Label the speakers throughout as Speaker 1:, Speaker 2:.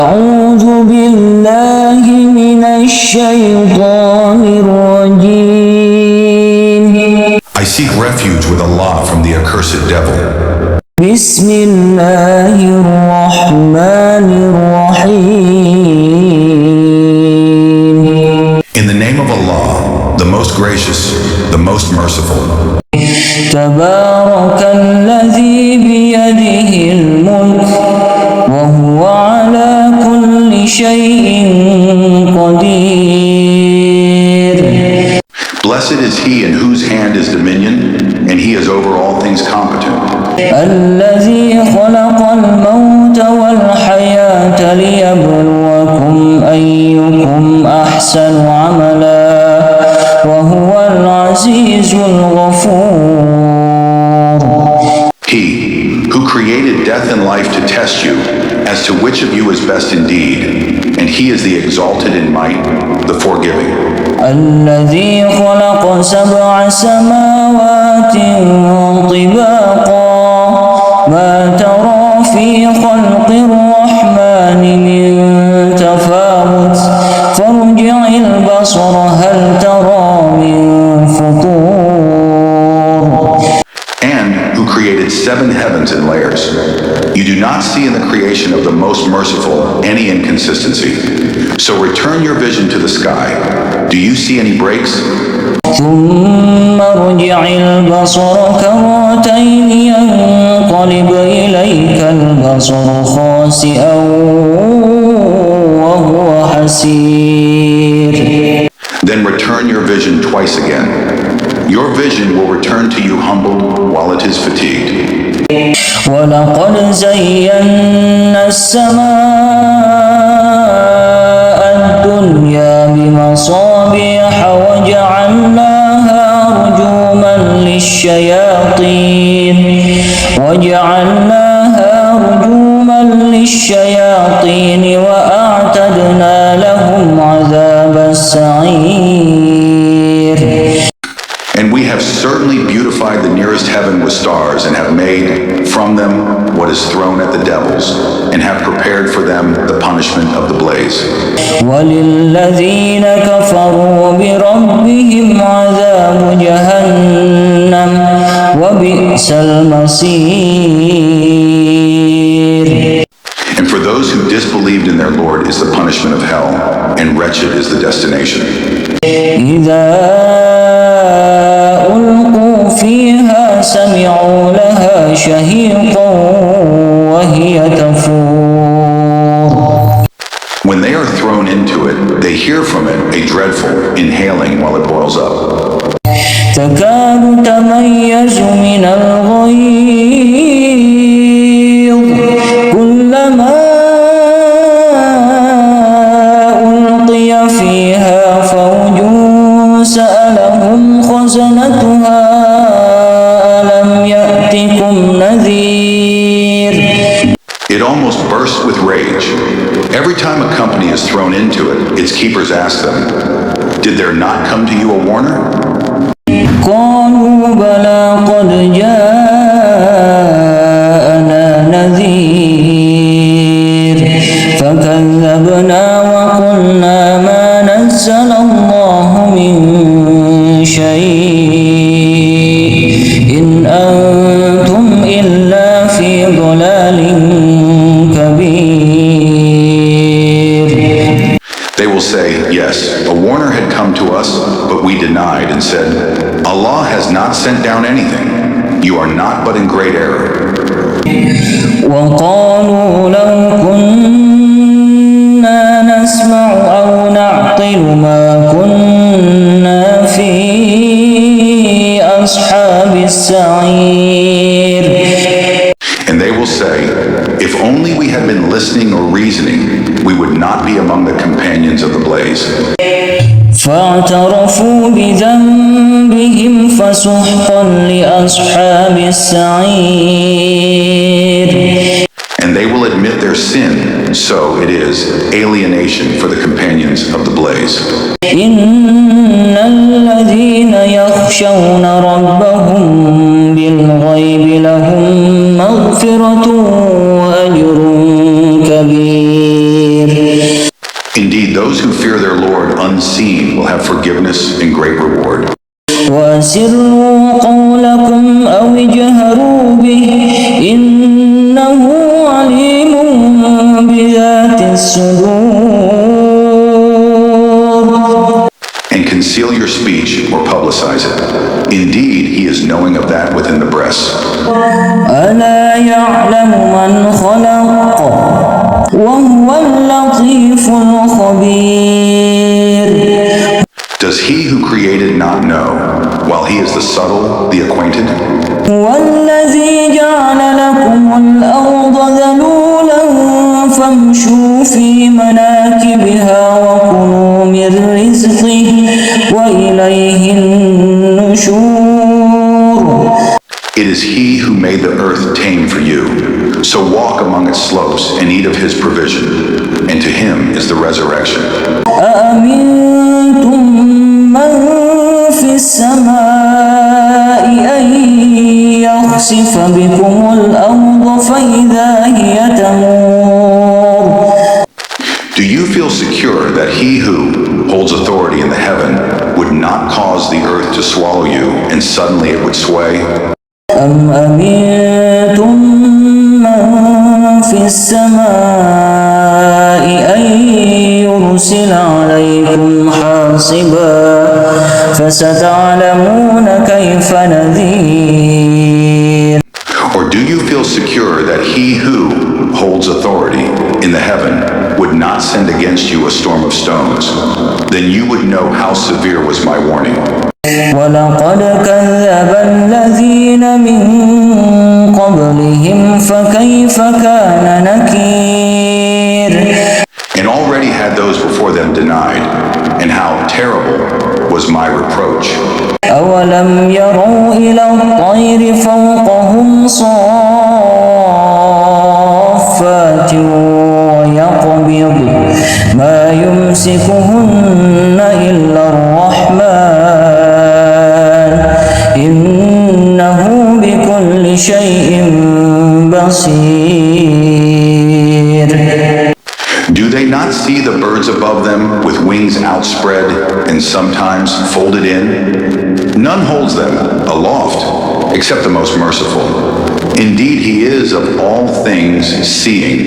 Speaker 1: أعوذ بالله من الشيطان الرجيم.
Speaker 2: I seek refuge with Allah from the accursed devil.
Speaker 1: بسم الله الرحمن الرحيم.
Speaker 2: In the name of Allah, the most gracious, the most merciful.
Speaker 1: تبارك الذي بيده الملك وهو على كل شيء قدير.
Speaker 2: Blessed is he in whose hand is dominion, and he is over all things competent.
Speaker 1: الذي خلق الموت والحياة ليبلوكم أيكم أحسن عملا وهو العزيز الغفور.
Speaker 2: He who created death and life to test you as to which of you is best indeed, and he is the exalted in might, the forgiving.
Speaker 1: الذي خلق سبع سماوات طباقا ما ترى في خلق الرحمن من تفاوت فارجع البصر هل ترى من فطور.
Speaker 2: And who created 7 heavens in layers. You do not see in the creation of the most merciful any inconsistency. So return your vision to the sky. Do you see any breaks?
Speaker 1: ثم ارجع البصر كرتين ينقلب إليك البصر خاسئا وهو حسير.
Speaker 2: Then return your vision twice again. Your vision will return to you humbled while it is fatigued.
Speaker 1: ولقد زينا السماء الدنيا بمصابيح وجعلناها رجوما للشياطين وأعتدنا لهم عذاب السعير.
Speaker 2: And we have certainly beautified the nearest heaven with stars, and have made from them what is thrown at the devils, and have prepared for them the punishment of the blaze.
Speaker 1: وللذين كفروا بربهم عذاب جهنم وبئس المصير.
Speaker 2: And for those who disbelieved in their Lord is the punishment of hell, and wretched is the destination.
Speaker 1: إذا ألقوا فيها سمعوا لها شهيقا وهي تفور.
Speaker 2: When they are thrown into it, they hear from it a dreadful inhaling while it boils up.
Speaker 1: تكاد تميز من الغيظ كلما ألقي فيها فوج سألهم خزنتها ألم يأتكم نذير.
Speaker 2: It almost bursts with rage. Every time a company is thrown into it, its keepers ask them, "Did there not come to you a warner?"
Speaker 1: قالوا بلى قد جاءنا نذير فكذبنا وقلنا ما نزل الله من شيء إن أنتم إلا في ضلال كبير.
Speaker 2: They will say, "Yes, a warner had come to us, but we denied and said, Allah has not sent down anything. You are not but in great error."
Speaker 1: وقالوا لو كنا نسمع أو نعقل ما كنا في أصحاب السعير.
Speaker 2: And they will say, "If only we had been listening or reasoning, we would not be among the companions of the blaze."
Speaker 1: فاعترفوا بذنبهم فسحقا لأصحاب السعير.
Speaker 2: And they will admit their sin, so it is alienation for the companions of the blaze.
Speaker 1: إن الذين يخشون ربهم بالغيب لهم مغفرة وأجر كبير.
Speaker 2: Indeed, those who fear their Lord unseen will have forgiveness and great reward.
Speaker 1: وأسروا قولكم أو اجهروا به إنه عليم بذات الصدور.
Speaker 2: And conceal your speech or publicize it. Indeed, he is knowing of that within the breast.
Speaker 1: ألا يعلم من خلق وهو اللطيف الخبير.
Speaker 2: Does he who created not know, while he is the subtle, the acquainted?
Speaker 1: والذي جعل لكم الأرض ذلولا فامشوا في مناكبها وكلوا من رزقه وإليه النشور.
Speaker 2: It is he who made the earth tame for you. So walk among its slopes and eat of his provision, and to him is the resurrection.
Speaker 1: أأمنتم من في السماء أن يخسف بكم الأرض فإذا هي تمور.
Speaker 2: Do you feel secure that he who holds authority in the heaven would not cause the earth to swallow you and suddenly it would sway?
Speaker 1: أم أمنتم من في السماء أن يرسل عليكم حاصبا فستعلمون كيف نذير.
Speaker 2: Or do you feel secure that he who holds authority in the heaven would not send against you a storm of stones? Then you would know how severe was my warning.
Speaker 1: ولقد كذب الذين من قبلهم فكيف كان نكير.
Speaker 2: And already had those before them denied, and how terrible was my reproach.
Speaker 1: أولم يروا إلى الطير فوقهم صافات ويقبض ما يمسكهن إلا الرحمن إنه بكل شيء بصير.
Speaker 2: Do they not see the birds above them with wings outspread and sometimes folded in? None holds them aloft except the most merciful. Indeed, he is of all things seeing.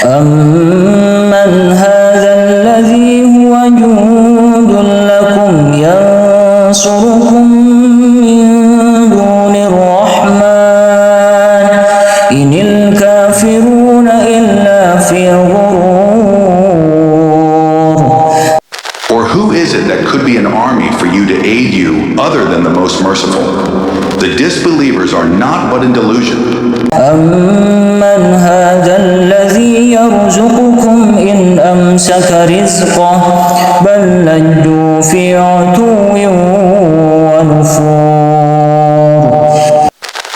Speaker 1: أمن هذا الذي هو جند لكم ينصركم من دون الرحمن إن الكافرون إلا في غرور.
Speaker 2: Or who is it that could be an army for you to aid you other than the most merciful? The disbelievers are not but in delusion.
Speaker 1: أمن هذا الذي يرزقكم إن أمسك رزقه بل لجوا في عتو ونفور.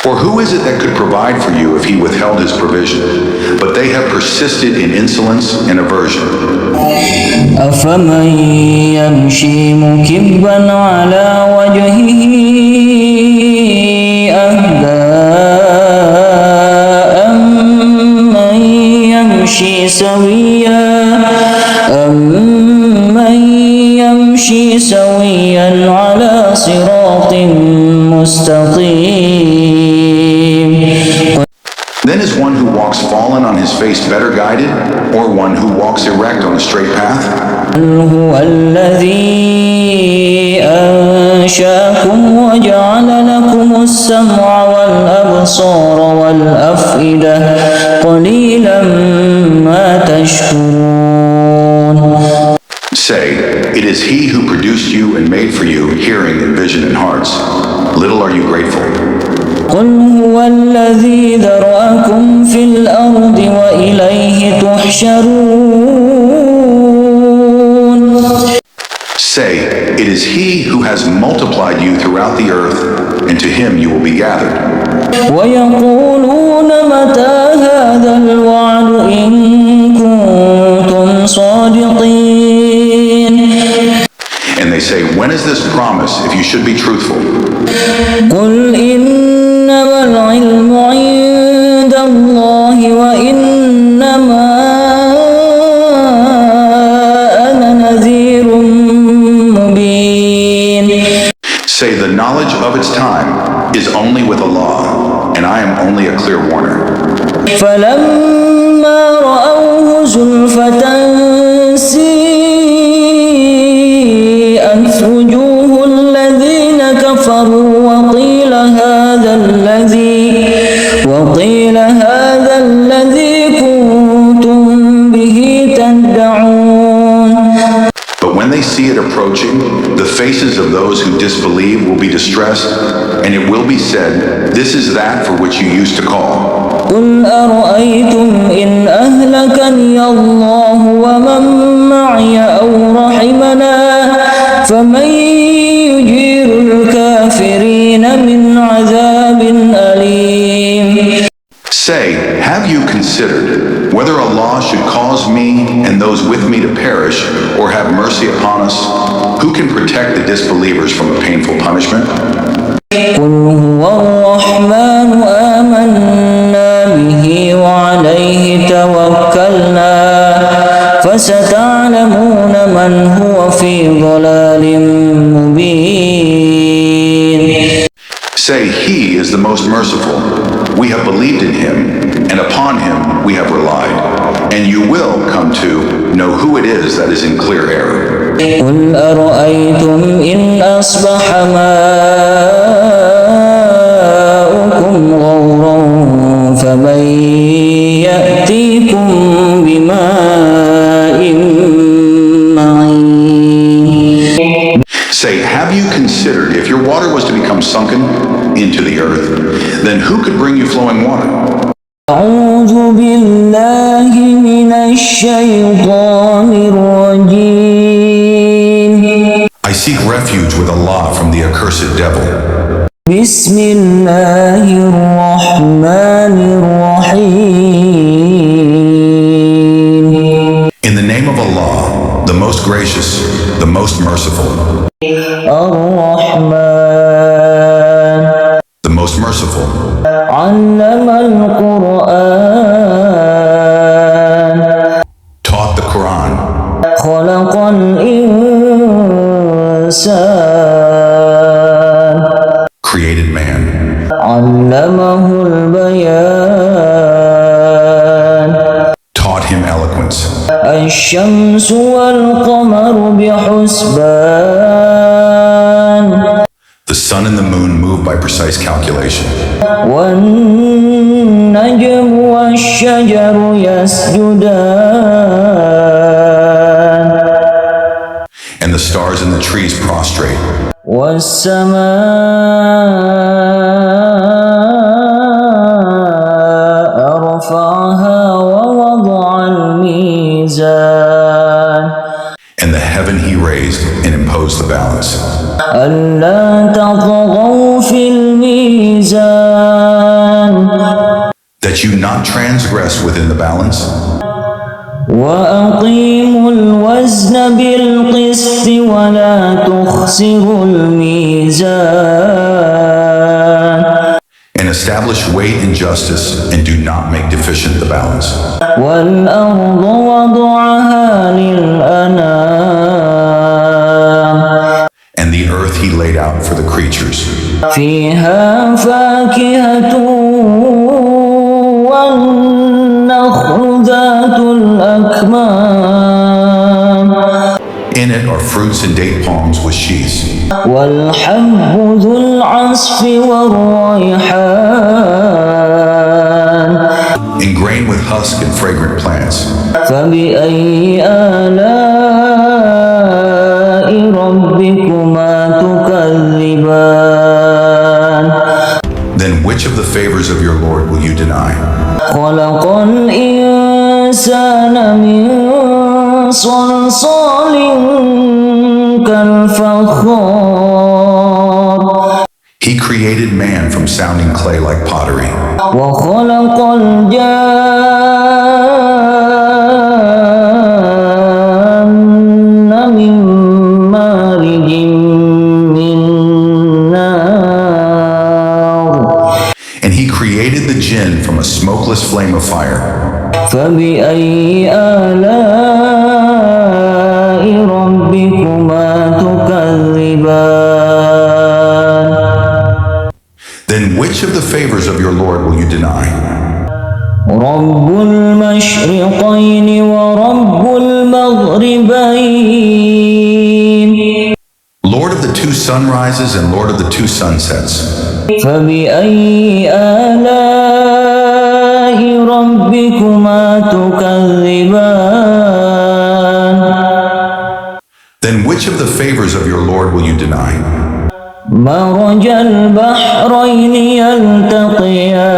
Speaker 2: Or who is it that could provide for you if he withheld his provision? But they have persisted in insolence and aversion.
Speaker 1: أفمن يمشي مكبا على وجهه أهدى أمن يمشي سويا على صراط مستقيم.
Speaker 2: Then is one who walks fallen on his face better guided, or one who walks erect on a straight path?
Speaker 1: هو الذي أنشأكم وجعل لكم السمع والأبصار والأفئدة قليلا ما تشكرون.
Speaker 2: Say, it is he who produced you and made for you hearing and vision and hearts. Little are you grateful.
Speaker 1: قل هو الذي ذرأكم في الأرض وإليه تحشرون.
Speaker 2: Say, it is he who has multiplied you throughout the earth, and to him you will be gathered.
Speaker 1: ويقولون متى هذا الوعد إن كنتم صادقين.
Speaker 2: And they say, when is this promise if you should be truthful?
Speaker 1: قل إنما العلم عند الله وإنما
Speaker 2: knowledge of its time is only with Allah, and I am only a clear warner.
Speaker 1: فلما رأوه زلفة سيئت وجوه الذين كفروا وقيل هذا الذي كنتم به تدعون.
Speaker 2: But when they see it approaching, the faces of those who disbelieve will be distressed, and it will be said, "This is that for which you used to call."
Speaker 1: قل أرأيتم إن أهلكني الله ومن معي أو رحمنا فمن يجير الكافرين من عذاب أليم.
Speaker 2: Say, have you considered whether Allah should cause me and those with me to perish or have mercy upon us? Who can protect the disbelievers from a painful punishment?
Speaker 1: قل هو الرحمن آمنا به وعليه توكلنا فستعلمون من هو في ضلال مبين.
Speaker 2: Say, He is the most merciful. We have believed in Him, and upon Him we have relied. And you will come to know who it is that is in clear error.
Speaker 1: قل أرأيتم إن أصبح ماؤكم غورا فمن يأتيكم بماء معين.
Speaker 2: Say, have you considered if your water was to become sunken into the earth, then who could bring you flowing water?
Speaker 1: أعوذ بالله من الشيطان الرجيم.
Speaker 2: I seek refuge with Allah from the accursed devil.
Speaker 1: بسم الله الرحمن الرحيم.
Speaker 2: In the name of Allah, the most gracious, the most merciful.
Speaker 1: الرحمن.
Speaker 2: The most merciful.
Speaker 1: علم القرآن.
Speaker 2: Taught the Quran.
Speaker 1: خلق الإنسان.
Speaker 2: Created man.
Speaker 1: علمه البيان.
Speaker 2: Taught him eloquence.
Speaker 1: الشمس والقمر بحسبان.
Speaker 2: The sun and the moon move by precise calculation.
Speaker 1: والنجم والشجر يسجدان.
Speaker 2: And the stars and the trees prostrate.
Speaker 1: والسماء رفعها ووضع الميزان.
Speaker 2: And the heaven he raised and imposed the balance.
Speaker 1: ألا تطغوا في الميزان.
Speaker 2: That you not transgress within the balance.
Speaker 1: وأقيموا الوزن بالقسط ولا تخسروا الميزان.
Speaker 2: And establish weight and justice and do not make deficient the balance.
Speaker 1: والأرض وضعها للأنام.
Speaker 2: And the earth he laid out for the creatures.
Speaker 1: فيها فاكهة والنخل ذات الأكمام.
Speaker 2: In it are fruits and date palms with sheaths.
Speaker 1: والحب ذو العصف والريحان.
Speaker 2: And grain with husk and fragrant plants.
Speaker 1: فبأي آلاء ربكما تكذبان.
Speaker 2: Then which of the favors of your Lord will you deny?
Speaker 1: خلق الإنسان من صلصال كالفخار.
Speaker 2: He created man from sounding clay like pottery.
Speaker 1: وخلق الجان من مارج من نار.
Speaker 2: And he created the jinn from a smokeless flame of fire.
Speaker 1: فبأي آلاء ربكما تكذبان.
Speaker 2: sunrises and Lord of the two sunsets.
Speaker 1: فبأي آلاء ربكما تكذبان
Speaker 2: Then which of the favors of your Lord will you deny?
Speaker 1: مرج البحرين يلتقيان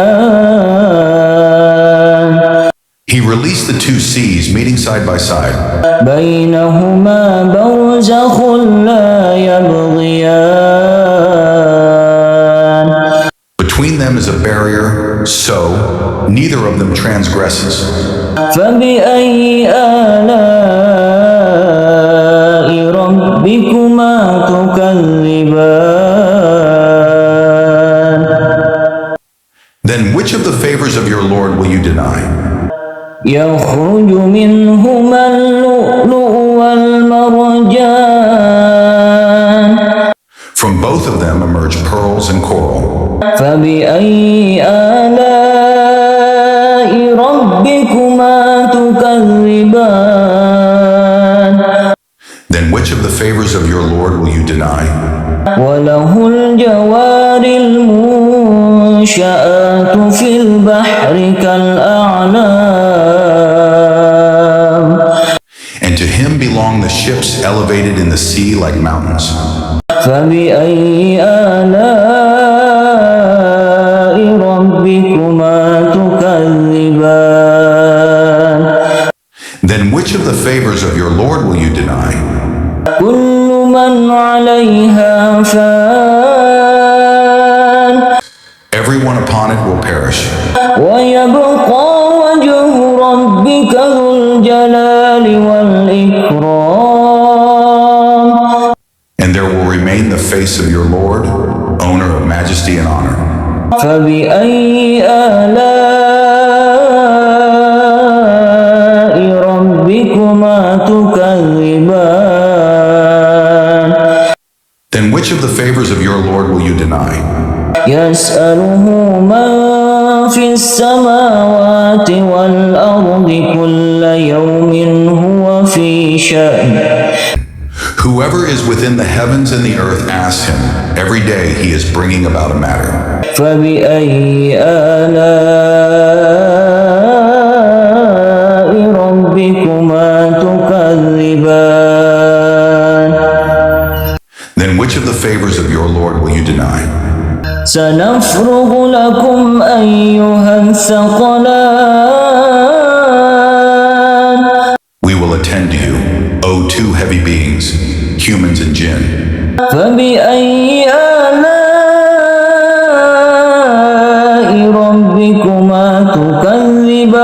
Speaker 2: He released the two seas meeting side by side.
Speaker 1: بينهما برزخ لا يبغيان
Speaker 2: Between them is a barrier, so neither of them transgresses.
Speaker 1: فبأي آلاء ربكما تكذبان
Speaker 2: Then which of the favors of your Lord will you deny?
Speaker 1: يخرج منهما اللؤلؤ والمرجان
Speaker 2: From both of them emerge pearls and coral.
Speaker 1: فبأي آلاء ربكما تكذبان
Speaker 2: Then which of the favors of your Lord will you deny?
Speaker 1: وله الجوار المنشآت في البحر كالأعلام
Speaker 2: And to him belong the ships elevated in the sea like mountains.
Speaker 1: فبأي آلاء ربكما تكذبان
Speaker 2: Then which of the favors of your Lord will you deny?
Speaker 1: كل من عليها فان
Speaker 2: Everyone upon it will perish.
Speaker 1: ويبقى وجه ربك ذو الجلال والإكرام
Speaker 2: And there will remain the face of your Lord, owner of majesty and honor.
Speaker 1: فبأي آلاء ربكما تكذبان
Speaker 2: Then which of the favors of your Lord will you deny?
Speaker 1: يسأله من في السماوات والأرض كل يوم هو في شأن
Speaker 2: Whoever is within the heavens and the earth asks him. Every day he is bringing about a matter.
Speaker 1: فبأي آلاء ربكما تكذبان
Speaker 2: Then which of the favors of your Lord will you deny?
Speaker 1: سنفرغ لكم أيها الثقلان
Speaker 2: We will attend to you, O two heavy beings, humans and jinn.
Speaker 1: فبأي آلاء ربكما تكذبان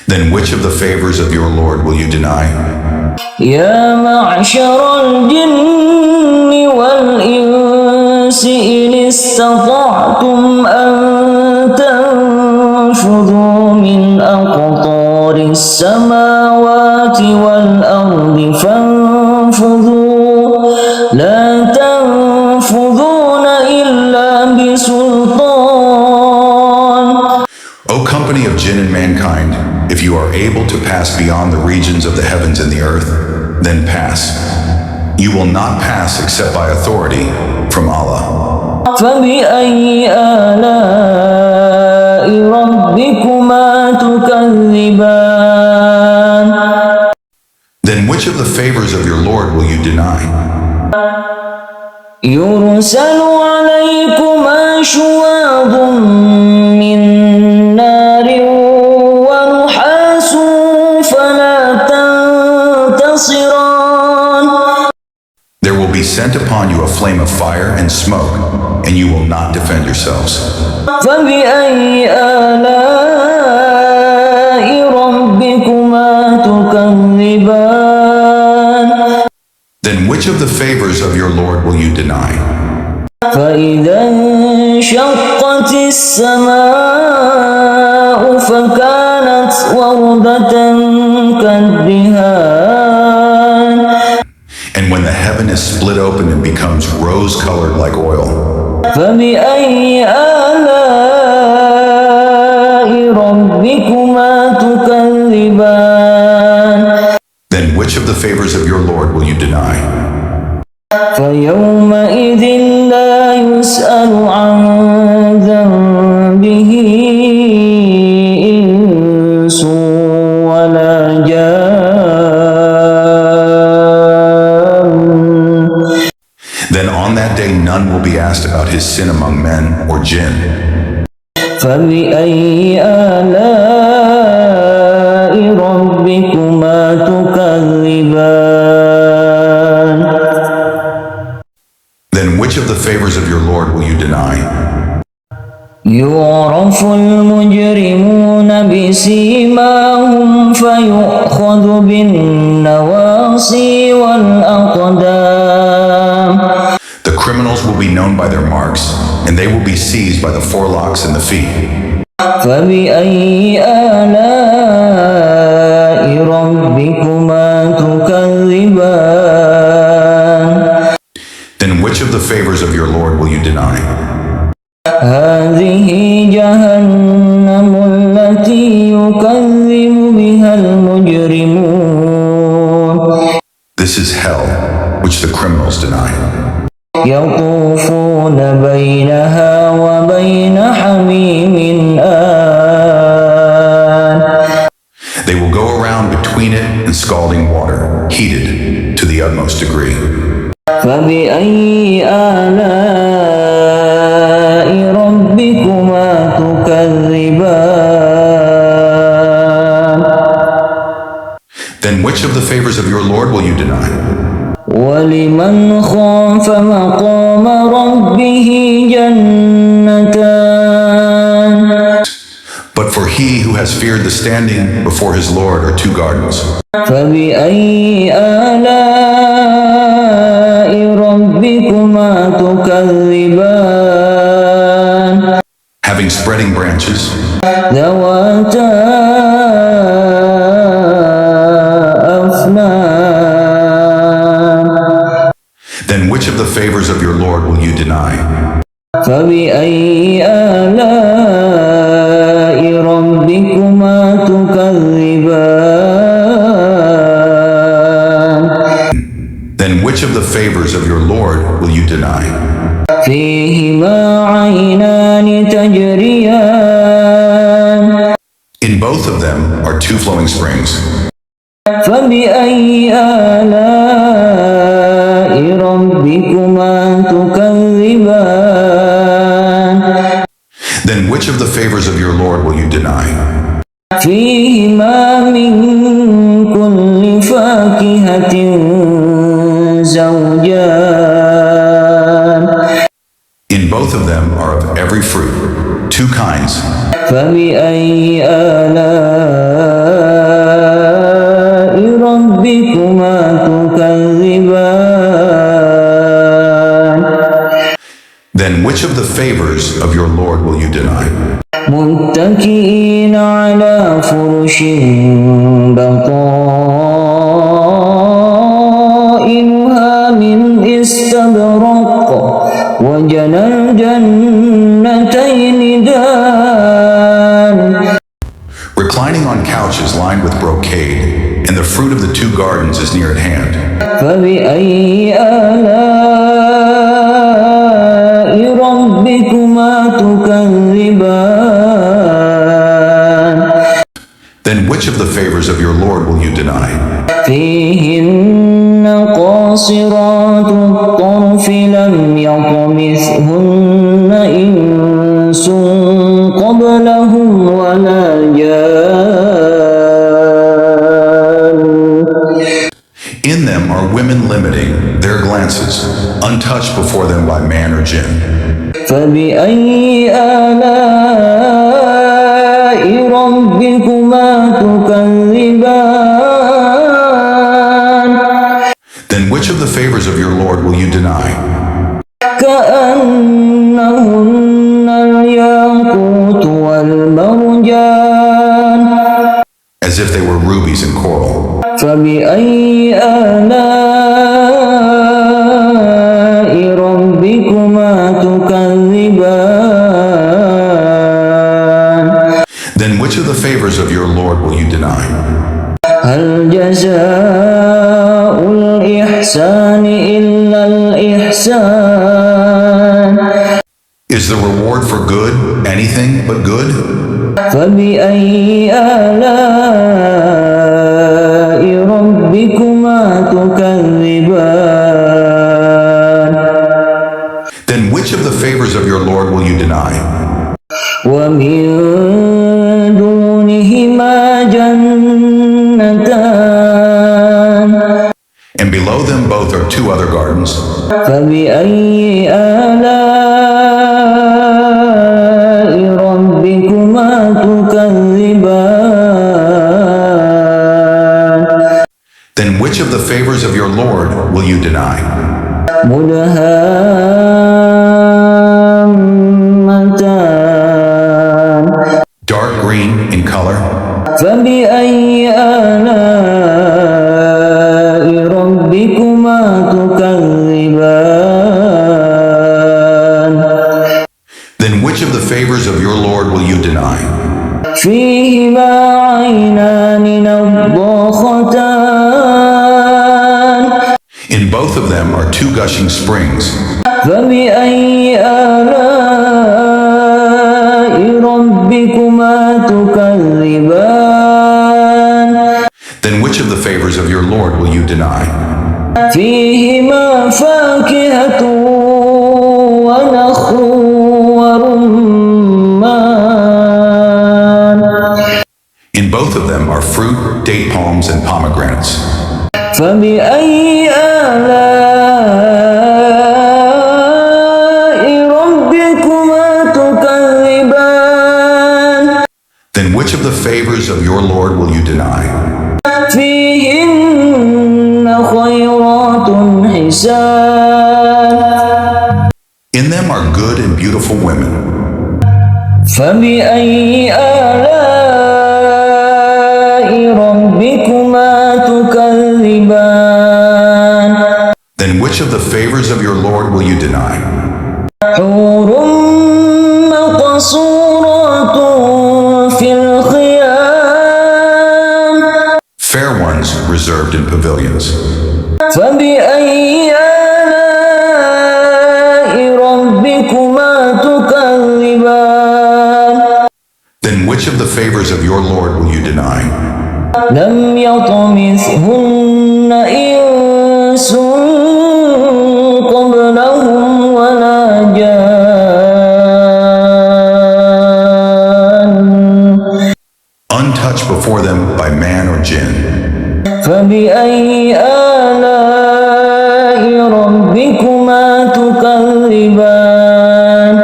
Speaker 2: Then which of the favors of your Lord will you deny?
Speaker 1: يا معشر الجن والإنس إن استطعتم أن تنفذوا من أقطار السماوات والأرض فانفذوا لا تنفذون إلا بسلطان
Speaker 2: O company of jinn and mankind, if you are able to pass beyond the regions of the heavens and the earth, then pass. You will not pass except by authority from Allah.
Speaker 1: فبأي آلاء ربكما تكذبان
Speaker 2: Then which of the favors of your Lord will you deny?
Speaker 1: يرسل عليكما شواظ من نار ونحاس فلا تنتصران
Speaker 2: There will be sent upon you a flame of fire and smoke, and you will not defend yourselves.
Speaker 1: فبأي آلاء ربكما تكذبان
Speaker 2: Then which of the favors of your Lord will you deny?
Speaker 1: فإذا انشقت السماء فكانت وردة كالدهان
Speaker 2: And when the heaven is split open and becomes rose-colored like oil,
Speaker 1: فبأي آلاء ربكما تكذبان
Speaker 2: then which of the favors of your Lord will you deny?
Speaker 1: فيومئذ لا يسأل عن ذنبه إنس ولا جان.
Speaker 2: Then on that day none will be asked about his sin among men or jinn.
Speaker 1: فبأي آلاء ربكما تكذبان.
Speaker 2: Then which of the favors of your Lord will you deny?
Speaker 1: يعرف المجرمون بسيماهم فيؤخذ بالنواصي والأقدام.
Speaker 2: The criminals will be known by their marks, and they will be seized by the forelocks and the feet.
Speaker 1: فبأي آلاء ربكما تكذبان.
Speaker 2: Then which of the favors of your Lord will you deny?
Speaker 1: هذه جهنم التي يكذب بها المجرمون.
Speaker 2: This is hell, which the criminals deny.
Speaker 1: يطوفون بينها وبين حميم آن.
Speaker 2: They will go around between it and scalding water, heated to the utmost degree.
Speaker 1: فبأي آلاء ربكما تكذبان.
Speaker 2: Then which of the favors of your Lord will you deny?
Speaker 1: ولمن خاف مقام ربه جنتان.
Speaker 2: But for he who has feared the standing before his Lord are two gardens.
Speaker 1: فبأي آلاء ربكما تكذبان.
Speaker 2: Having spreading branches,
Speaker 1: ذواتا أفنان.
Speaker 2: then which of the favors of your Lord will you deny?
Speaker 1: فبأي آلاء ربكما تكذبان.
Speaker 2: Then which of the favors of your Lord will you deny?
Speaker 1: فيهما عينان تجريان.
Speaker 2: In both of them are two flowing springs.
Speaker 1: فبأي آلاء ربكما تكذبان.
Speaker 2: Then which of the favors of your Lord will you deny?
Speaker 1: فيهما من كل فاكهة زوجان.
Speaker 2: In both of them are of every fruit, two kinds.
Speaker 1: فبأي آلاء ربكما تكذبان.
Speaker 2: Then which of the favors of your Lord will you deny?
Speaker 1: متكئين على فرش بطائنها من استبرق وجنى الجنتين دان.
Speaker 2: Reclining on couches lined with brocade, and the fruit of the two gardens is near at hand.
Speaker 1: فبأي آلاء ربكما تكذبان.
Speaker 2: Then which of the favors of your Lord will you deny?
Speaker 1: فيهن قاصرات الطرف لم يطمثهن إنس قبلهم ولا جان.
Speaker 2: In them are women limiting their glances, untouched before them by man or jinn.
Speaker 1: فبأي آلاء ربكما تكذبان.
Speaker 2: Then which of the favors of your Lord will you deny?
Speaker 1: كأنهن الياقوت والمرجان.
Speaker 2: As if they were rubies and coral.
Speaker 1: فبأي آلاء ربكما تكذبان.
Speaker 2: Then which of the favors of your Lord will you deny?
Speaker 1: هل جزاء الإحسان إلا الإحسان.
Speaker 2: Is the reward for good anything but good?
Speaker 1: فبأي آلاء ربكما تكذبان.
Speaker 2: Then which of the favors of your Lord will you deny?
Speaker 1: ومن دونهما جنتان.
Speaker 2: And below them both are two other gardens.
Speaker 1: فبأي آلاء ربكما تكذبان.
Speaker 2: Then which of the favors of your Lord will you deny?
Speaker 1: مدهامتان.
Speaker 2: Dark green in color.
Speaker 1: فبأي آلاء ربكما تكذبان.
Speaker 2: Then which of the favors of your Lord will you deny?
Speaker 1: فيهما عينان نضاختان.
Speaker 2: In both of them are two gushing springs.
Speaker 1: فبأي آلاء ربكما تكذبان.
Speaker 2: Then which of the favors of your Lord will you deny?
Speaker 1: فيهما فاكهة ونخل ورمان.
Speaker 2: In both of them are fruit, date palms, and pomegranates.
Speaker 1: فبأي آلاء ربكما تكذبان.
Speaker 2: Then which of the favors of your Lord will you deny?
Speaker 1: فيهن خيرات حسان.
Speaker 2: In them are good and beautiful women.
Speaker 1: فبأي آلاء ربكما تكذبان.
Speaker 2: Then which of the favors of your Lord will you deny?
Speaker 1: حور مقصورات في الخيام.
Speaker 2: Fair ones reserved in pavilions.
Speaker 1: فبأي آلاء ربكما تكذبان.
Speaker 2: Then which of the favors of your Lord will you deny?
Speaker 1: لم يطمثهن إنس قبلهم ولا جان.
Speaker 2: Untouched before them by man or jinn.
Speaker 1: فبأي آلاء ربكما تكذبان.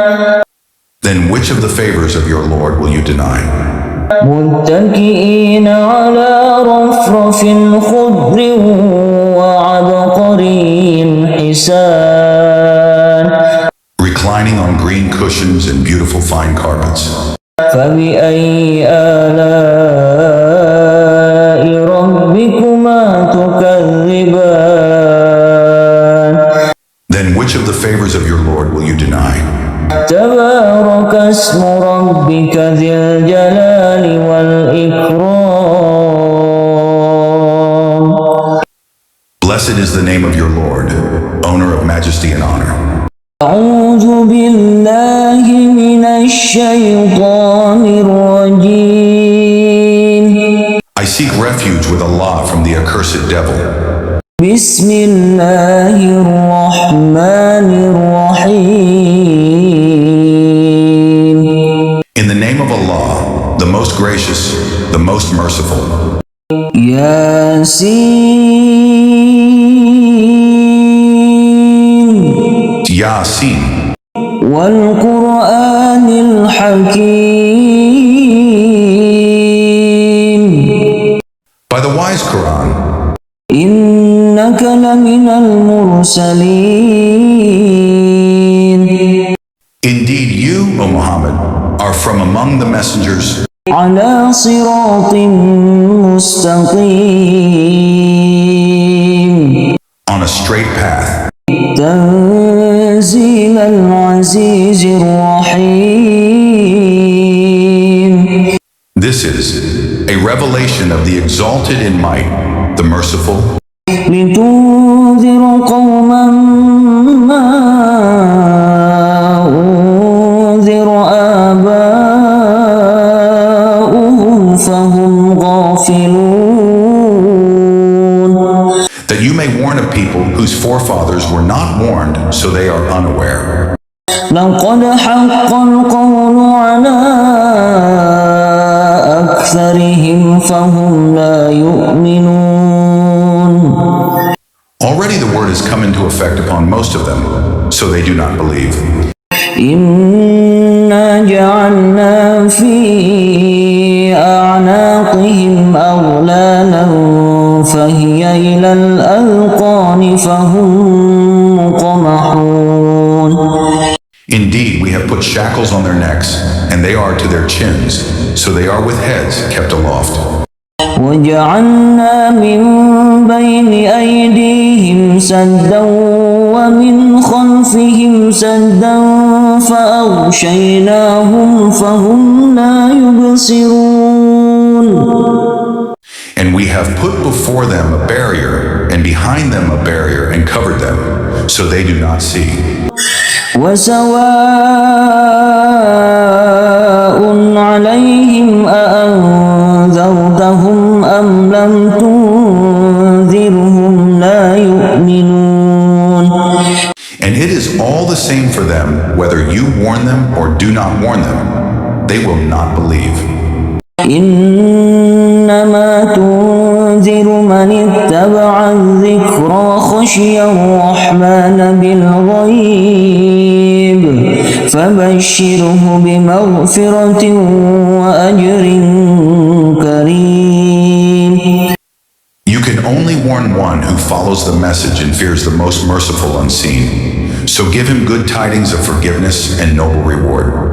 Speaker 2: Then which of the favors of your Lord will you deny?
Speaker 1: متكئين على رفرف خضر وعبقري حسان.
Speaker 2: Reclining on green cushions and beautiful fine carpets.
Speaker 1: فبأي آلاء ربكما تكذبان.
Speaker 2: Then which of the favors of your Lord will you deny?
Speaker 1: تبارك اسم ربك ذي الجلال والإكرام.
Speaker 2: Blessed is the name of your Lord, owner of majesty and honor.
Speaker 1: أعوذ بالله من الشيطان الرجيم.
Speaker 2: I seek refuge with Allah from the accursed devil.
Speaker 1: بسم الله الرحمن الرحيم.
Speaker 2: In the name of Allah, the most gracious, the most merciful.
Speaker 1: ياسين.
Speaker 2: Yasin.
Speaker 1: والقرآن الحكيم.
Speaker 2: By the wise Quran,
Speaker 1: إنك لمن المرسلين.
Speaker 2: indeed you, O Muhammad, are from among the messengers
Speaker 1: على صراط مستقيم.
Speaker 2: on a straight path.
Speaker 1: تنزيل العزيز الرحيم.
Speaker 2: This is a revelation of the exalted in might, the merciful,
Speaker 1: لتنذر تنذر قوما ما أنذر آباؤهم فهم غافلون.
Speaker 2: That you may warn a people whose forefathers were not warned, so they are unaware.
Speaker 1: لقد حق القول على أكثرهم فهم لا يؤمنون.
Speaker 2: Already the word has come into effect upon most of them, so they do not believe.
Speaker 1: إنا جعلنا في أعناقهم أغلالا فهي إلى الأذقان فهم مقمحون.
Speaker 2: Indeed, we have put shackles on their necks, and they are to their chins, so they are with heads kept aloft.
Speaker 1: وجعلنا من بين أيديهم سدا ومن خلفهم سدا فأغشيناهم فهم لا يبصرون.
Speaker 2: And we have put before them a barrier, and behind them a barrier, and covered them, so they do not see.
Speaker 1: وسواء عليهم أأنذرتهم أم لم تنذرهم لا يؤمنون.
Speaker 2: And it is all the same for them whether you warn them or do not warn them. They will not believe.
Speaker 1: إنما تنذر من اتبع الذكر وخشي الرحمن بالغيب فبشره بمغفرة وأجر كريم.
Speaker 2: You can only warn one who follows the message and fears the most merciful unseen. So give him good tidings of forgiveness and noble reward.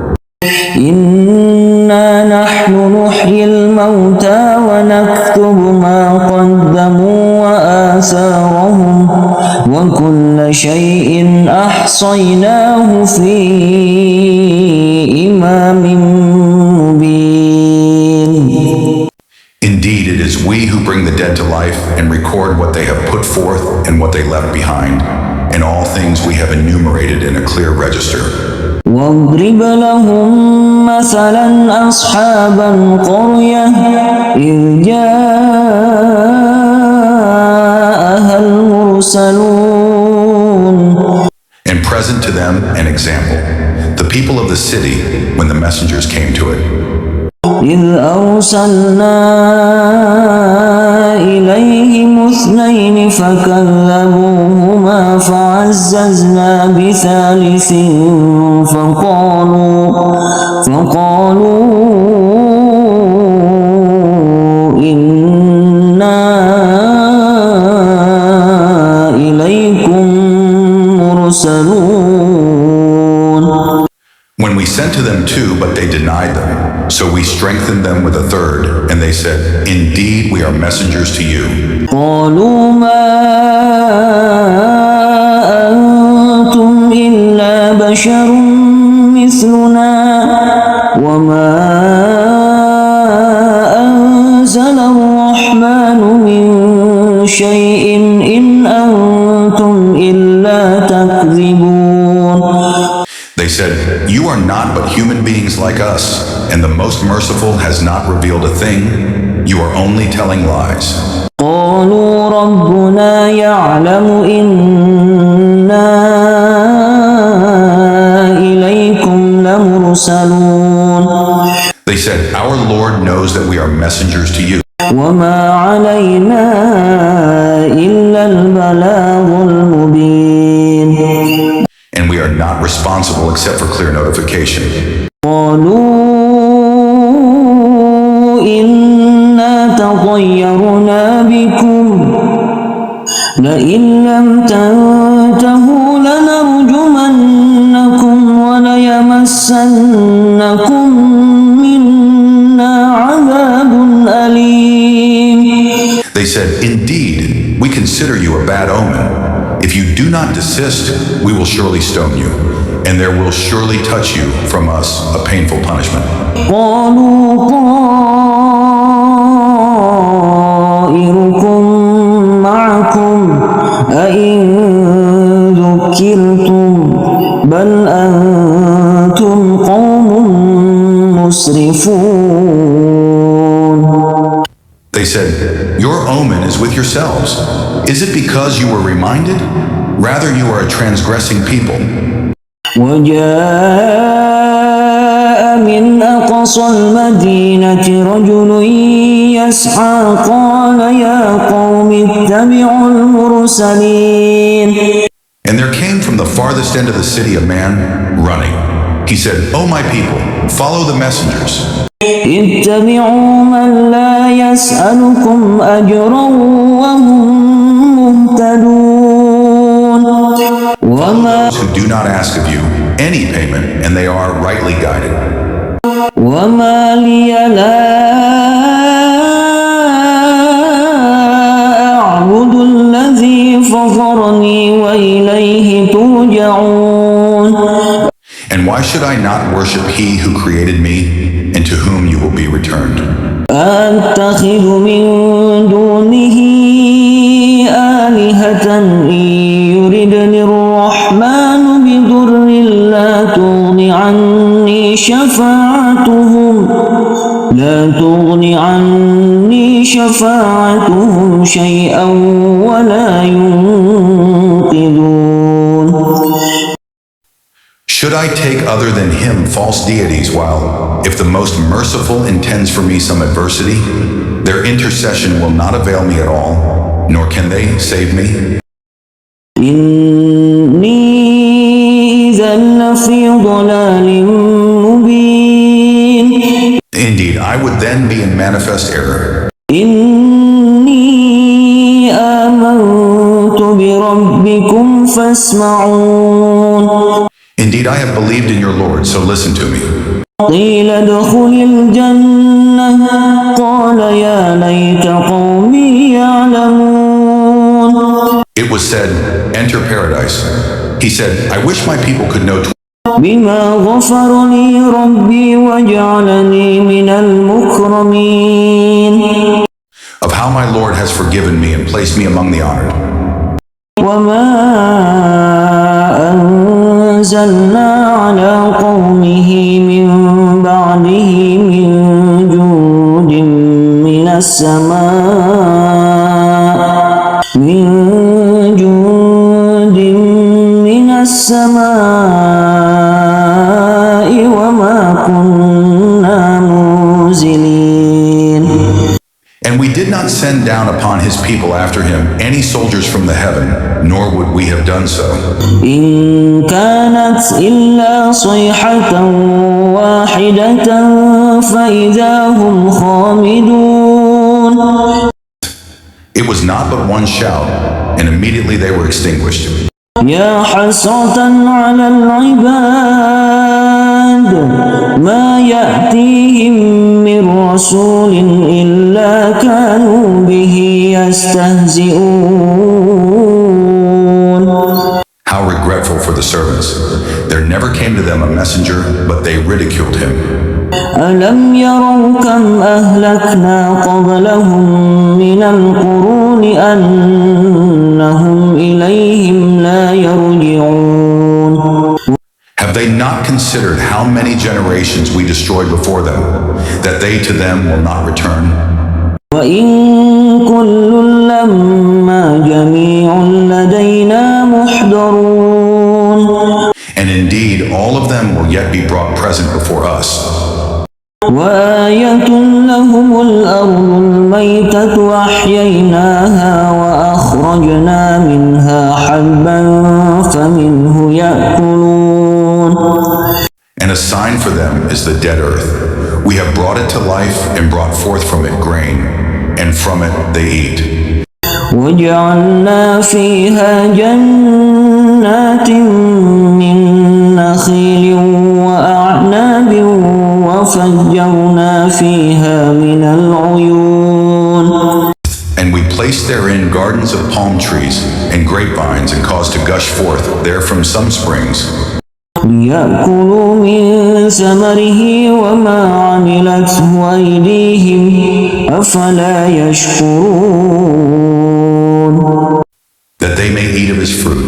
Speaker 1: إنا نحن نحيي الموتى ونكتب ما قدموا وآثارهم وكل شيء أحصيناه في إمام مبين.
Speaker 2: Indeed, it is we who bring the dead to life and record what they have put forth and what they left behind, and all things we have enumerated in a clear register.
Speaker 1: واضرب لهم مثلا أصحاب القرية إذ جاءها المرسلون.
Speaker 2: And present to them an example, the people of the city when the messengers came to it.
Speaker 1: إذ أرسلنا إليهم اثنين فكذبوهما فعززنا بثالث فقالوا إنا إليكم مرسلون.
Speaker 2: When we sent to them two, but they denied them, so we strengthened them with a third, and they said, Indeed, we are messengers to you.
Speaker 1: قالوا ما أنتم إلا بشر مثلنا وما أنزل الرحمن من شيء إن أنتم إلا تكذبون.
Speaker 2: They said, You are not but human beings like us, and the most merciful has not revealed a thing. You are only telling lies.
Speaker 1: قالوا ربنا يعلم إنا إليكم لمرسلون.
Speaker 2: They said, Our Lord knows that we are messengers to you.
Speaker 1: وما علينا إلا البلاغ المبين.
Speaker 2: And we are not responsible except for clear notification.
Speaker 1: قالوا إنا تطيرنا بكم لئن لم تنتهوا لنرجمنكم وليمسنكم منا عذاب أليم.
Speaker 2: They said, Indeed, we consider you a bad omen. If you do not desist, we will surely stone you, and there will surely touch you from us a painful punishment.
Speaker 1: قالوا طائركم معكم أئن مسرفون.
Speaker 2: They said, "Your omen is with yourselves. Is it because you were reminded? Rather, you are a transgressing people."
Speaker 1: وجاء من أقصى المدينة رجل يسعى قال يا قوم اتبعوا المرسلين.
Speaker 2: And there came from the farthest end of the city a man running. He said, "O my people, follow the messengers.
Speaker 1: اتبعوا من لا يسألكم أجرا وهم مهتدون.
Speaker 2: Those who do not ask of you any payment, and they are rightly guided."
Speaker 1: وما لي لا أعبد الذي فطرني وإليه ترجعون.
Speaker 2: And why should I not worship he who created me, and to whom you will be returned?
Speaker 1: أتخذ من دونه آلهة إن يردني الرحمن بضر لا تغن عني شفاعتهم شيئا ولا ينقذون.
Speaker 2: Should I take other than him false deities while, if the most merciful intends for me some adversity, their intercession will not avail me at all, nor can they save me?
Speaker 1: إني إذا لفي ضلال مبين.
Speaker 2: Indeed, I would then be in manifest error.
Speaker 1: إني آمنت بربكم فاسمعون.
Speaker 2: Indeed, I have believed in your Lord, so listen to me.
Speaker 1: قيل ادخل الجنة قال يا ليت قومي يعلمون.
Speaker 2: It was said, "Enter paradise." He said, "I wish my people could know
Speaker 1: بما غفر لي ربي وجعلني من المكرمين.
Speaker 2: of how my Lord has forgiven me and placed me among the honored."
Speaker 1: وما أنزلنا على قومه من بعده من جند من السماء وما كنا منزلين.
Speaker 2: And we did not send down upon his people after him any soldiers from the heaven, nor would we have done so.
Speaker 1: إن كانت إلا صيحة واحدة فإذا هم خامدون.
Speaker 2: It was not but one shout, and immediately they were extinguished.
Speaker 1: يا حسرة على العباد ما يأتيهم من رسول إلا كانوا به يستهزئون.
Speaker 2: How regretful for the servants. There never came to them a messenger, but they ridiculed him.
Speaker 1: ألم يروا كم أهلكنا قبلهم من القرون أنهم إليهم لا يرجعون.
Speaker 2: Have they not considered how many generations we destroyed before them, that they to them will not return?
Speaker 1: وإن كل لما جميع لدينا محضرون.
Speaker 2: And indeed, all of them will yet be brought present before us.
Speaker 1: وآية لهم الأرض الميتة أحييناها وأخرجنا منها حبا فمنه يأكلون.
Speaker 2: And a sign for them is the dead earth. We have brought it to life and brought forth from it grain, and from it they eat.
Speaker 1: وجعلنا فيها جنات من نخيل وأعناب وفجرنا فيها من العيون.
Speaker 2: And we placed therein gardens of palm trees and grapevines, and caused to gush forth therefrom some springs.
Speaker 1: ليأكلوا من ثمره وما عملته أيديهم أفلا يشكرون.
Speaker 2: That they may eat of his fruit,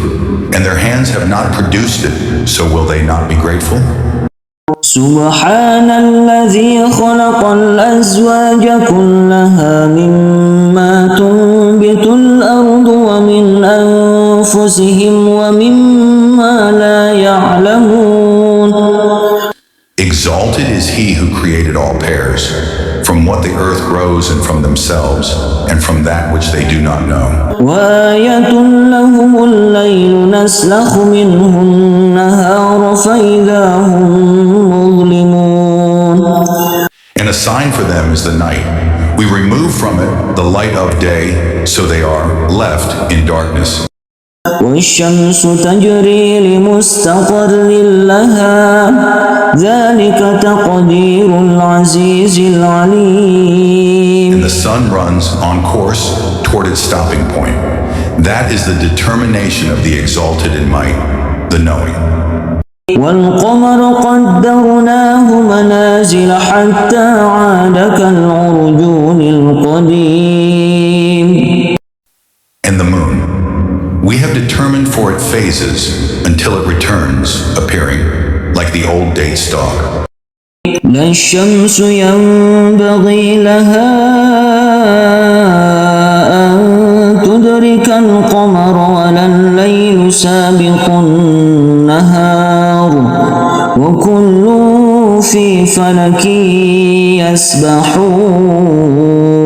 Speaker 2: and their hands have not produced it, so will they not be grateful?
Speaker 1: سبحان الذي خلق الأزواج كلها مما تنبت الأرض ومن أنفسهم ومما لا يعلمون.
Speaker 2: Exalted is he who created all pairs, from what the earth grows and from themselves, and from that which they do not know.
Speaker 1: وآية لهم الليل نسلخ منه النهار فإذا هم مظلمون.
Speaker 2: And a sign for them is the night. We remove from it the light of day, so they are left in darkness.
Speaker 1: والشمس تجري لمستقر لها ذلك تقدير العزيز العليم.
Speaker 2: And the sun runs on course toward its stopping point. That is the determination of the exalted in might, the knowing.
Speaker 1: والقمر قدرناه منازل حتى عاد كالعرجون القديم.
Speaker 2: And the moon, we have determined for it phases until it returns, appearing like the old date stalk.
Speaker 1: لا الشمس ينبغي لها أن تدرك القمر ولا الليل سابق النهار وكل في فلك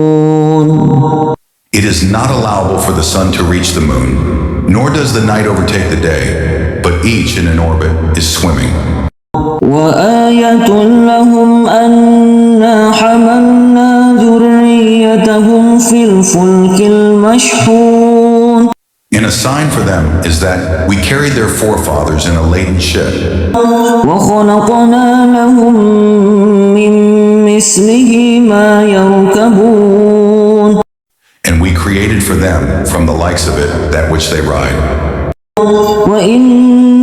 Speaker 1: يسبحون.
Speaker 2: It is not allowable for the sun to reach the moon, nor does the night overtake the day, but each in an orbit is swimming.
Speaker 1: وآية لهم أنا حملنا ذريتهم في الفلك المشحون.
Speaker 2: And a sign for them is that we carried their forefathers in a laden ship.
Speaker 1: وخلقنا لهم من مثله ما يركبون.
Speaker 2: And we created for them from the likes of it that which they ride.
Speaker 1: وإن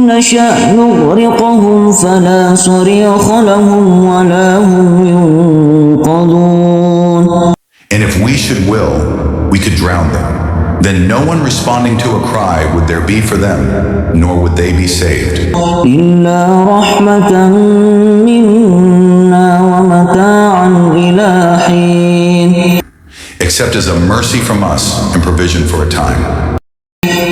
Speaker 1: نشأ نغرقهم فلا صريخ لهم ولا هم ينقذون.
Speaker 2: And if we should will, we could drown them. Then no one responding to a cry would there be for them, nor would they be saved.
Speaker 1: إلا رحمة منا ومتاعا إلى حين.
Speaker 2: Except as a mercy from us and provision for a time.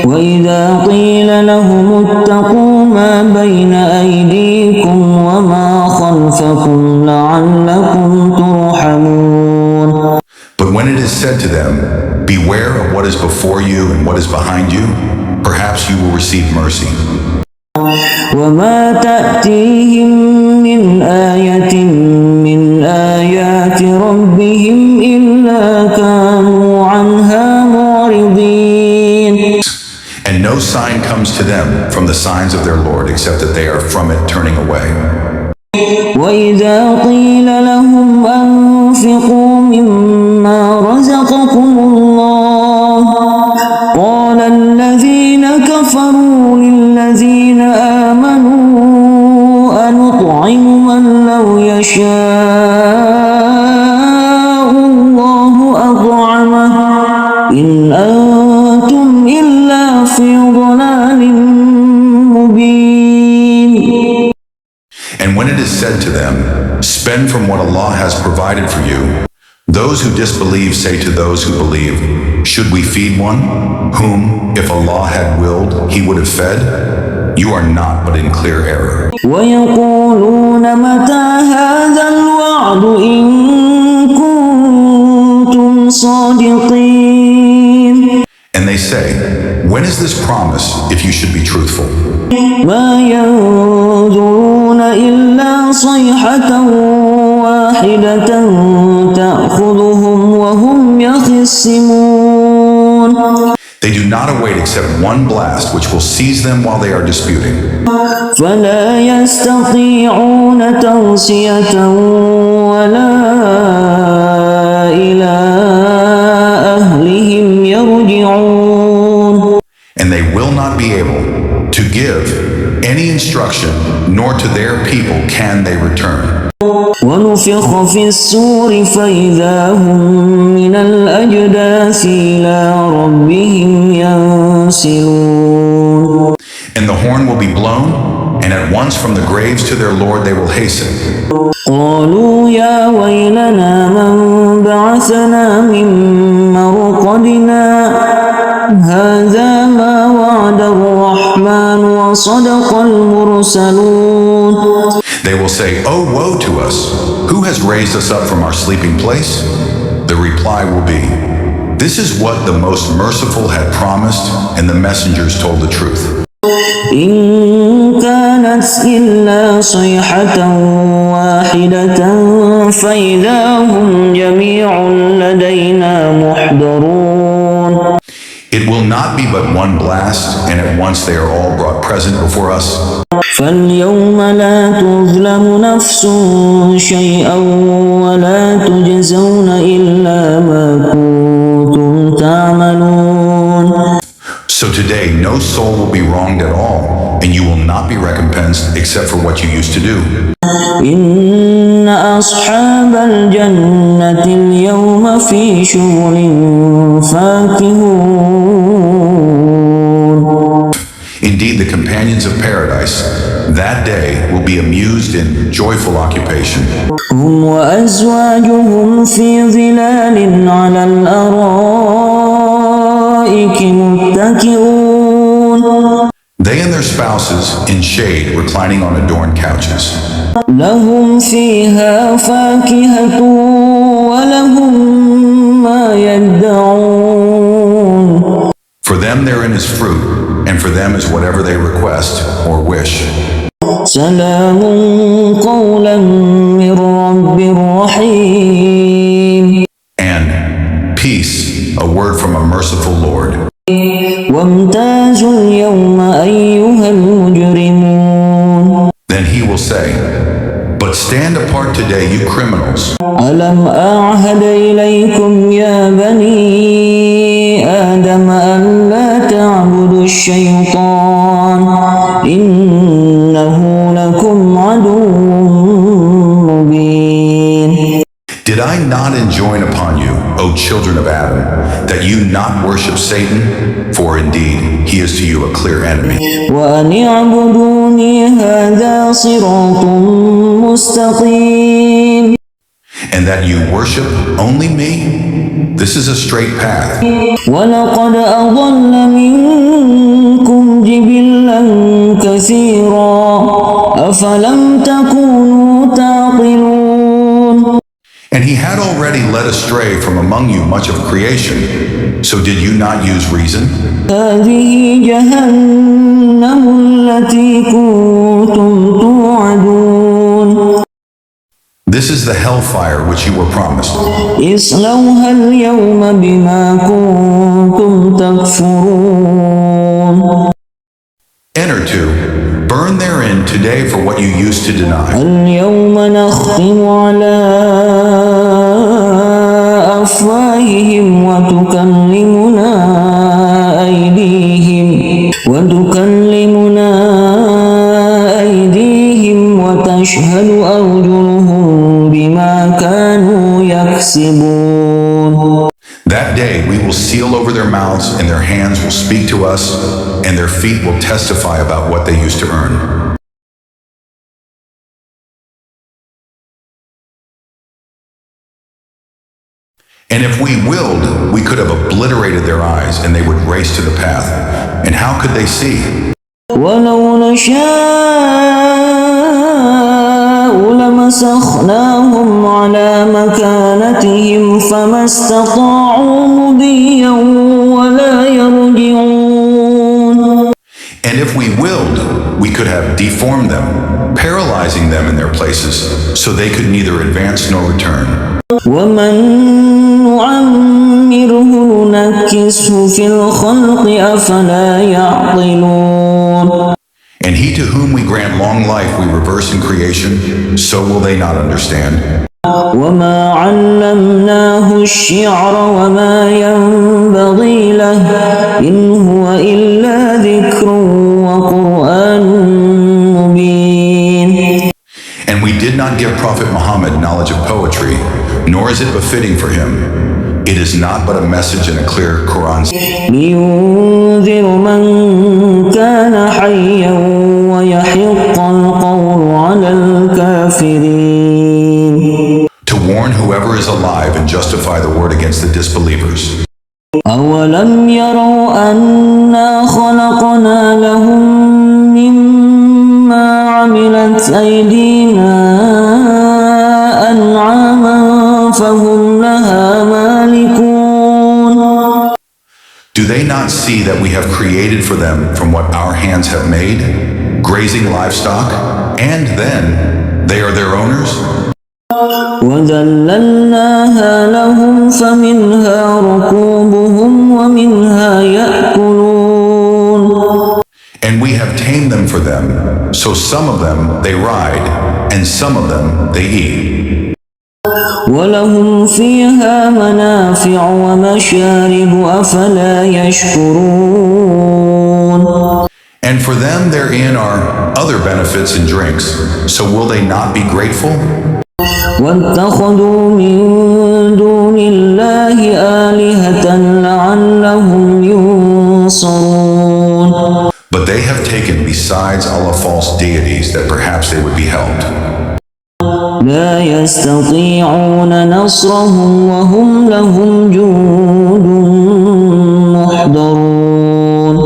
Speaker 1: وإذا قيل لهم اتقوا ما بين أيديكم وما خلفكم لعلكم ترحمون.
Speaker 2: But when it is said to them, beware of what is before you and what is behind you, perhaps you will receive mercy.
Speaker 1: وما تأتيهم من آية من آيات ربهم إلا كانوا عنها معرضين.
Speaker 2: And no sign comes to them from the signs of their Lord except that they are from it turning away.
Speaker 1: وإذا قيل لهم أنفقوا مما رزقكم الله قال الذين كفروا للذين آمنوا أنطعم من لو يشاء الله أطعمه إن أنتم إلا في ضلال مبين.
Speaker 2: And when it is said to them, spend from what Allah has provided for you, those who disbelieve say to those who believe, should we feed one, whom, if Allah had willed, He would have fed? You are not but in clear error.
Speaker 1: ويقولون متى هذا الوعد إن كنتم صادقين.
Speaker 2: And they say, when is this promise if you should be truthful?
Speaker 1: ما ينظرون إلا صيحة واحدة تأخذهم وهم يخصمون.
Speaker 2: They do not await except one blast which will seize them while they are disputing.
Speaker 1: فلا يستطيعون توصية ولا إلى أهلهم يرجعون.
Speaker 2: And they will not be able to give any instruction, nor to their people can they return.
Speaker 1: ونفخ في الصور فإذا هم من الأجداث إلى ربهم ينسلون.
Speaker 2: And the horn will be blown, and at once from the graves to their Lord they will hasten.
Speaker 1: قالوا يا ويلنا من بعثنا من مرقدنا هذا ما وعد الرحمن وصدق المرسلون.
Speaker 2: They will say, "Oh, woe to us! Who has raised us up from our sleeping place?" The reply will be, "This is what the most merciful had promised, and the messengers told the truth."
Speaker 1: إن كانت إلا صيحة واحدة فإذا هم جميع لدينا محضرون.
Speaker 2: It will not be but one blast, and at once they are all brought present before us.
Speaker 1: فاليوم لا تظلم نفس شيئا ولا تجزون إلا ما كنتم تعملون.
Speaker 2: So today, no soul will be wronged at all, and you will not be recompensed except for what you used to do.
Speaker 1: إن أصحاب الجنة اليوم في شغل فاكهون.
Speaker 2: Indeed, the companions of paradise that day will be amused in joyful occupation.
Speaker 1: هم وأزواجهم في ظلال على الأرائك متكئون.
Speaker 2: They and their spouses in shade reclining on adorned couches.
Speaker 1: لهم فيها فاكهة ولهم ما يدعون.
Speaker 2: For them therein is fruit, and for them is whatever they request or wish.
Speaker 1: سلام قولا من رب رحيم.
Speaker 2: And peace, a word from a merciful Lord.
Speaker 1: وامتازوا اليوم أيها المجرمون.
Speaker 2: Then he will say, "But stand apart today, you criminals.
Speaker 1: ألم أعهد إليكم يا بني آدم ألا تعبدوا الشيطان إنه لكم عدو مبين.
Speaker 2: Did I not enjoin upon you, O children of Adam, that you not worship Satan? For indeed, he is to you a clear enemy.
Speaker 1: وأن اعبدوني هذا صراط مستقيم.
Speaker 2: And that you worship only me? This is a straight path.
Speaker 1: ولقد أضل منكم جبلا كثيرا أفلم تكونوا تعقلون.
Speaker 2: And he had already led astray from among you much of creation. So did you not use reason?
Speaker 1: هذه جهنم التي كنتم توعدون.
Speaker 2: This is the hellfire which you were promised.
Speaker 1: اصلوها اليوم بما كنتم تكفرون.
Speaker 2: Enter to, burn therein today for what you used to deny.
Speaker 1: اليوم نختم على أفواههم وتكلمنا أيديهم وتشهد أرجلهم بما كانوا يكسبون.
Speaker 2: That day we will seal over their mouths, and their hands will speak to us, and their feet will testify about what they used to earn. And if we willed, we could have obliterated their eyes, and they would race to the path. And how could they see?
Speaker 1: ولو نشاء لمسخناهم على مكانتهم فما استطاعوا مضيا ولا يرجعون.
Speaker 2: And if we willed, we could have deformed them, paralyzing them in their places, so they could neither advance nor return.
Speaker 1: ومن نعمره ننكسه في الخلق أفلا يعقلون.
Speaker 2: And he to whom we grant long life we reverse in creation, so will they not understand.
Speaker 1: وما علمناه الشعر وما ينبغي له إن هو إلا ذكر وقرآن مبين.
Speaker 2: And we did not give Prophet Muhammad knowledge of poetry, nor is it befitting for him. It is not but a message in a clear Quran.
Speaker 1: لينذر من كان حيا ويحق
Speaker 2: justify the word against the disbelievers.
Speaker 1: أولم يروا أنا خلقنا لهم مما عملت أيدينا أنعاما فهم لها مالكون.
Speaker 2: Do they not see that we have created for them from what our hands have made, grazing livestock, and then they are their owners?
Speaker 1: وذللناها لهم فمنها ركوبهم ومنها يأكلون.
Speaker 2: And we have tamed them for them, so some of them they ride, and some of them they eat.
Speaker 1: ولهم فيها منافع ومشارب أفلا يشكرون.
Speaker 2: And for them therein are other benefits and drinks, so will they not be grateful?
Speaker 1: واتخذوا من دون الله آلهة لعلهم ينصرون.
Speaker 2: But they have taken besides Allah false deities that perhaps they would be helped.
Speaker 1: لا يستطيعون نصرهم وهم لهم جند محضرون.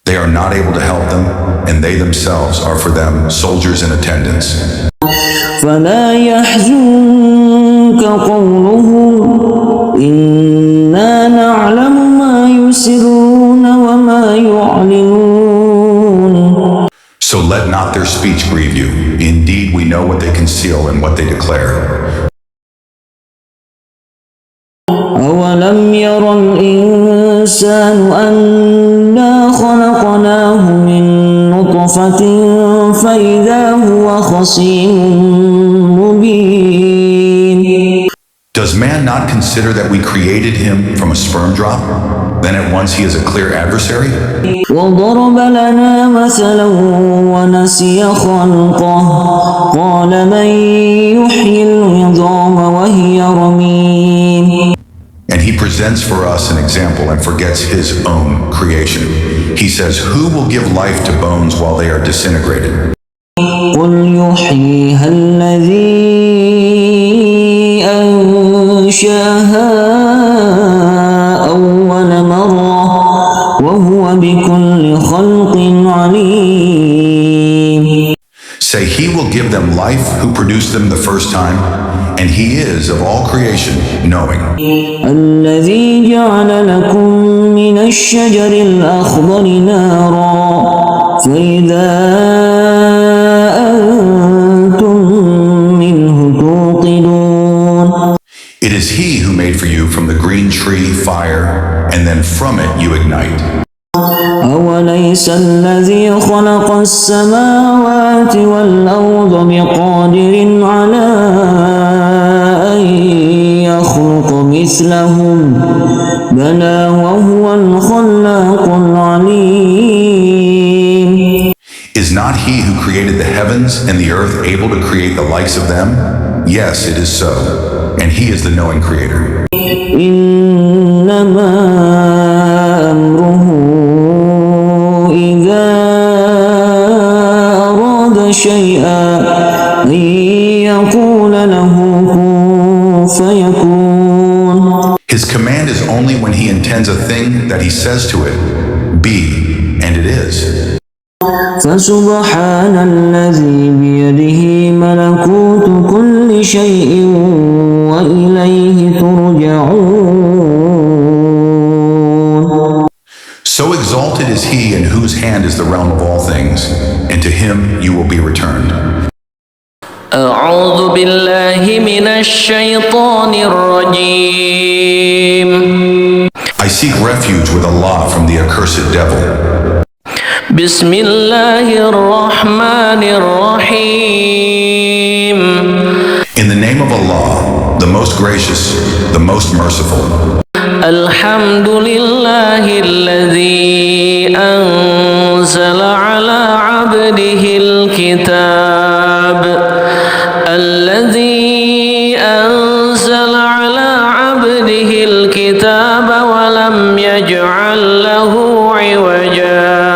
Speaker 2: They are not able to help them, and they themselves are for them soldiers in attendance.
Speaker 1: فلا يحزنك قولهم إنا نعلم ما يسرون وما يعلنون.
Speaker 2: So let not their speech grieve you. Indeed, we know what they conceal and what they declare.
Speaker 1: أولم ير الإنسان أنا خلقناه من نطفة فإذا هو خصيم مبين.
Speaker 2: Does man not consider that we created him from a sperm drop? Then at once he is a clear adversary?
Speaker 1: وضرب لنا مثلا ونسي خلقه قال من يحيي العظام وهي رميم.
Speaker 2: And he presents for us an example and forgets his own creation. He says, who will give life to bones while they are disintegrated?
Speaker 1: قل يحييها الذي أنشاها أول مرة وهو بكل خلق عليم.
Speaker 2: Say, he will give them life who produced them the first time, and he is of all creation knowing.
Speaker 1: الذي جعل لكم من الشجر الأخضر نارا فإذا أنتم منه توقدون.
Speaker 2: It is he who made for you from the green tree fire, and then from it you ignite.
Speaker 1: أوليس الذي خلق السماوات والأرض بقادر على أن يخلق مثلهم بلى وهو الخلاق العليم.
Speaker 2: Is not he who created the heavens and the earth able to create the likes of them? Yes, it is so, and he is the knowing creator.
Speaker 1: إنما أمره إذا أراد شيئا أن يقول له كن فيكون.
Speaker 2: His command is only when he intends a thing that he says to it, be, and it is.
Speaker 1: فسبحان الذي بيده ملكوت كل شيء وإليه ترجعون.
Speaker 2: So exalted is he in whose hand is the realm of all things, and to him you will be returned.
Speaker 1: أعوذ بالله من الشيطان الرجيم.
Speaker 2: I seek refuge with Allah from the accursed devil.
Speaker 1: بسم الله الرحمن الرحيم.
Speaker 2: In the name of Allah, the most gracious, the most merciful.
Speaker 1: الحمد لله الذي أنزل على عبده الكتاب الذي أنزل على عبده الكتاب ولم يجعل له عوجا.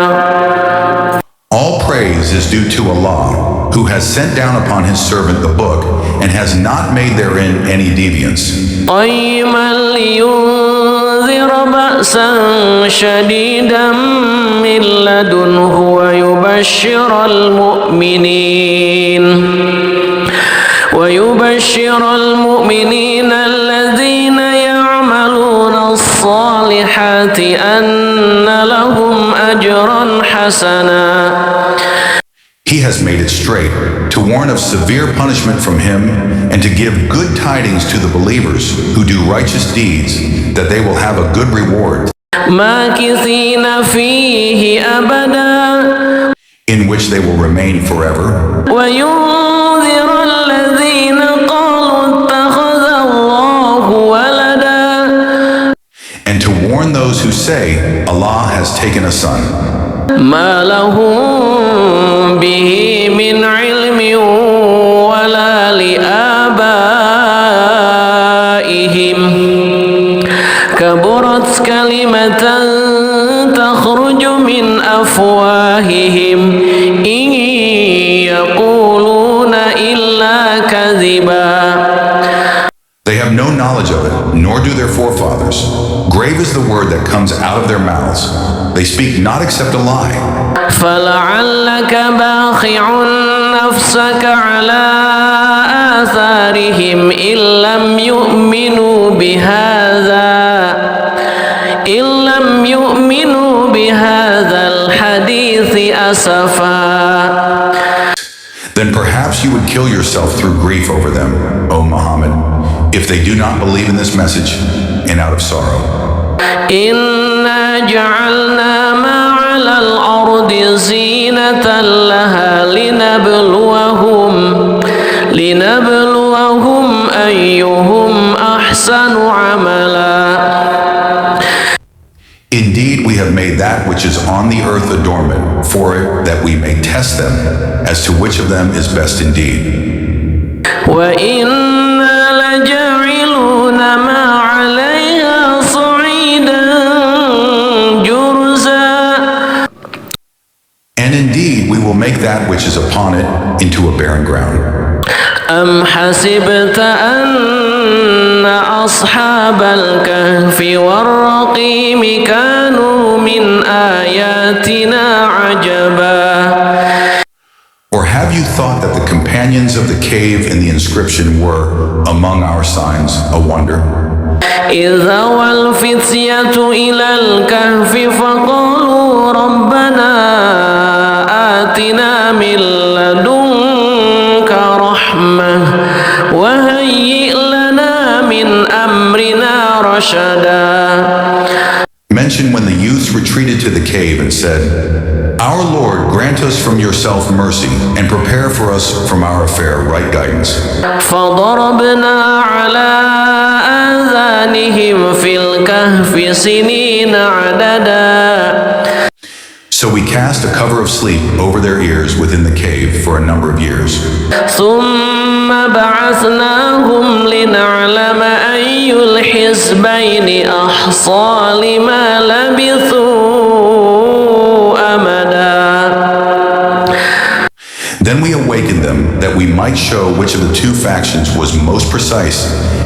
Speaker 2: All praise is due to Allah, who has sent down upon his servant the book and has not made therein any deviance.
Speaker 1: قيما لينذر بأسا شديدا من لدنه ويبشر المؤمنين الذين يعملون الصالحات أن لهم أجرا حسنا.
Speaker 2: He has made it straight, to warn of severe punishment from him, and to give good tidings to the believers who do righteous deeds, that they will have a good reward,
Speaker 1: ماكثين فيه أبدا
Speaker 2: in which they will remain forever,
Speaker 1: وينذر الذين قالوا اتخذ الله ولدا
Speaker 2: and to warn those who say, Allah has taken a son.
Speaker 1: ما لهم به من علم ولا لآبائهم كبرت كلمة تخرج من أفواههم إن يقولون إلا كذبا.
Speaker 2: They have no knowledge of it, nor do their forefathers. Grave is the word that comes out of their mouths. They speak not except a lie.
Speaker 1: فلعلك باخع نفسك على آثارهم إن لم يؤمنوا بهذا الحديث أسفا.
Speaker 2: Then perhaps you would kill yourself through grief over them, O Muhammad, if they do not believe in this message and out of sorrow.
Speaker 1: إنا جعلنا ما على الأرض زينة لها لنبلوهم أيهم أحسن عملا.
Speaker 2: Indeed, we have made that which is on the earth adornment for it, that we may test them as to which of them is best indeed.
Speaker 1: وإنا لجاعلون ما عليها صعيدا جرزا.
Speaker 2: And indeed, we will make that which is upon it into a barren ground.
Speaker 1: أم حسبت أن أصحاب الكهف والرقيم كانوا من آياتنا عجبا.
Speaker 2: Or have you thought that the companions of the cave and the inscription were, among our signs, a wonder?
Speaker 1: إذ أوى الفتية إلى الكهف فقالوا ربنا آتنا من لدنك رحمة وهيئ لنا من أمرنا رشدا.
Speaker 2: Mention when the youths retreated to the cave and said, Our Lord, grant us from yourself mercy and prepare for us from our affair right guidance.
Speaker 1: فضربنا على آذانهم في الكهف سنين عددا.
Speaker 2: So we cast a cover of sleep over their ears within the cave for a number of years.
Speaker 1: ثم بعثناهم لنعلم أي الحزبين أحصى لما لبثوا أمدا.
Speaker 2: Then we awakened them that we might show which of the two factions was most precise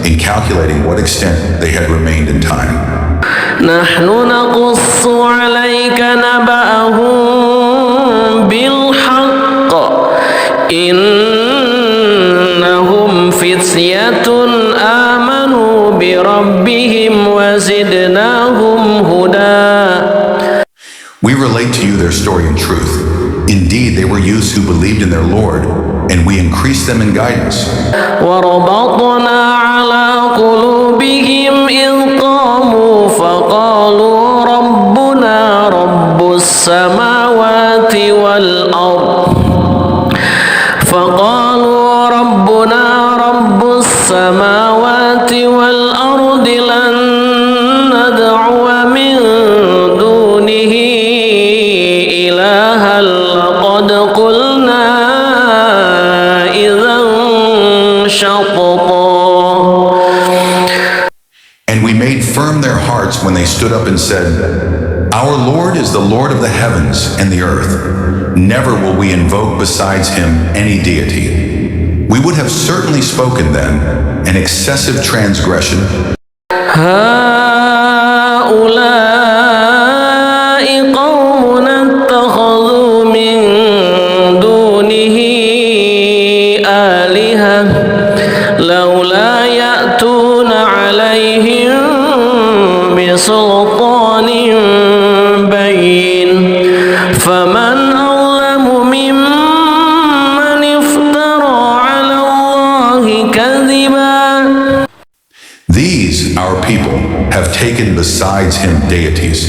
Speaker 2: in calculating what extent they had remained in time.
Speaker 1: نحن نقص عليك نبأهم بالحق إنهم فتية آمنوا بربهم وزدناهم هدى.
Speaker 2: We relate to you their story in truth. Indeed, they were youths who believed in their Lord, and we increased them in guidance.
Speaker 1: وربطنا على قلوبهم إذ قاموا فقالوا ربنا رب السماوات والأرض لن ندعو من دونه إلها لقد قلنا إذا شططا.
Speaker 2: And we made firm their hearts when they stood up and said, Our Lord is the Lord of the heavens and the earth. Never will we invoke besides him any deity. we would have certainly spoken then an excessive transgression.
Speaker 1: هؤلاء قومنا اتخذوا من دونه آلهة لولا يأتون عليهم بسلطان بين فمن أظلم ممن افترى على الله كذبا.
Speaker 2: These, our people, have taken besides him deities.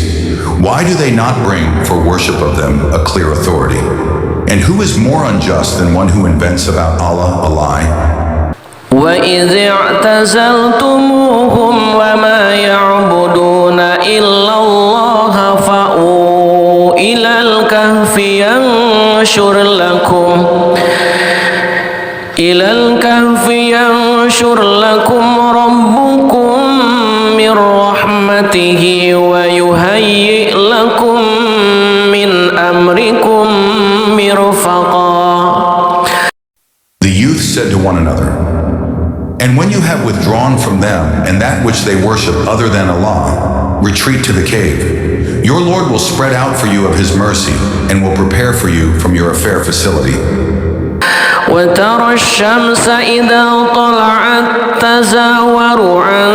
Speaker 2: Why do they not bring for worship of them a clear authority? And who is more unjust than one who invents about Allah a lie?
Speaker 1: وَإِذِ اعْتَزَلْتُمُوهُمْ وَمَا يَعْبُدُونَ إِلَّا اللَّهَ فَأْوُوا إِلَى الْكَهْفِ ينشُرْ لَكُمْ رَبُّكُمْ مِنْ رَحْمَتِهِ وَيُهَيِّئْ لَكُمْ مِنْ أَمْرِكُمْ مِرْفَقًا.
Speaker 2: The youth said to one another, and when you have withdrawn from them and that which they worship other than Allah, retreat to the cave. Your Lord will spread out for you of his mercy and will prepare for you from your affair facility.
Speaker 1: وترى الشمس إذا طلعت تزاور عن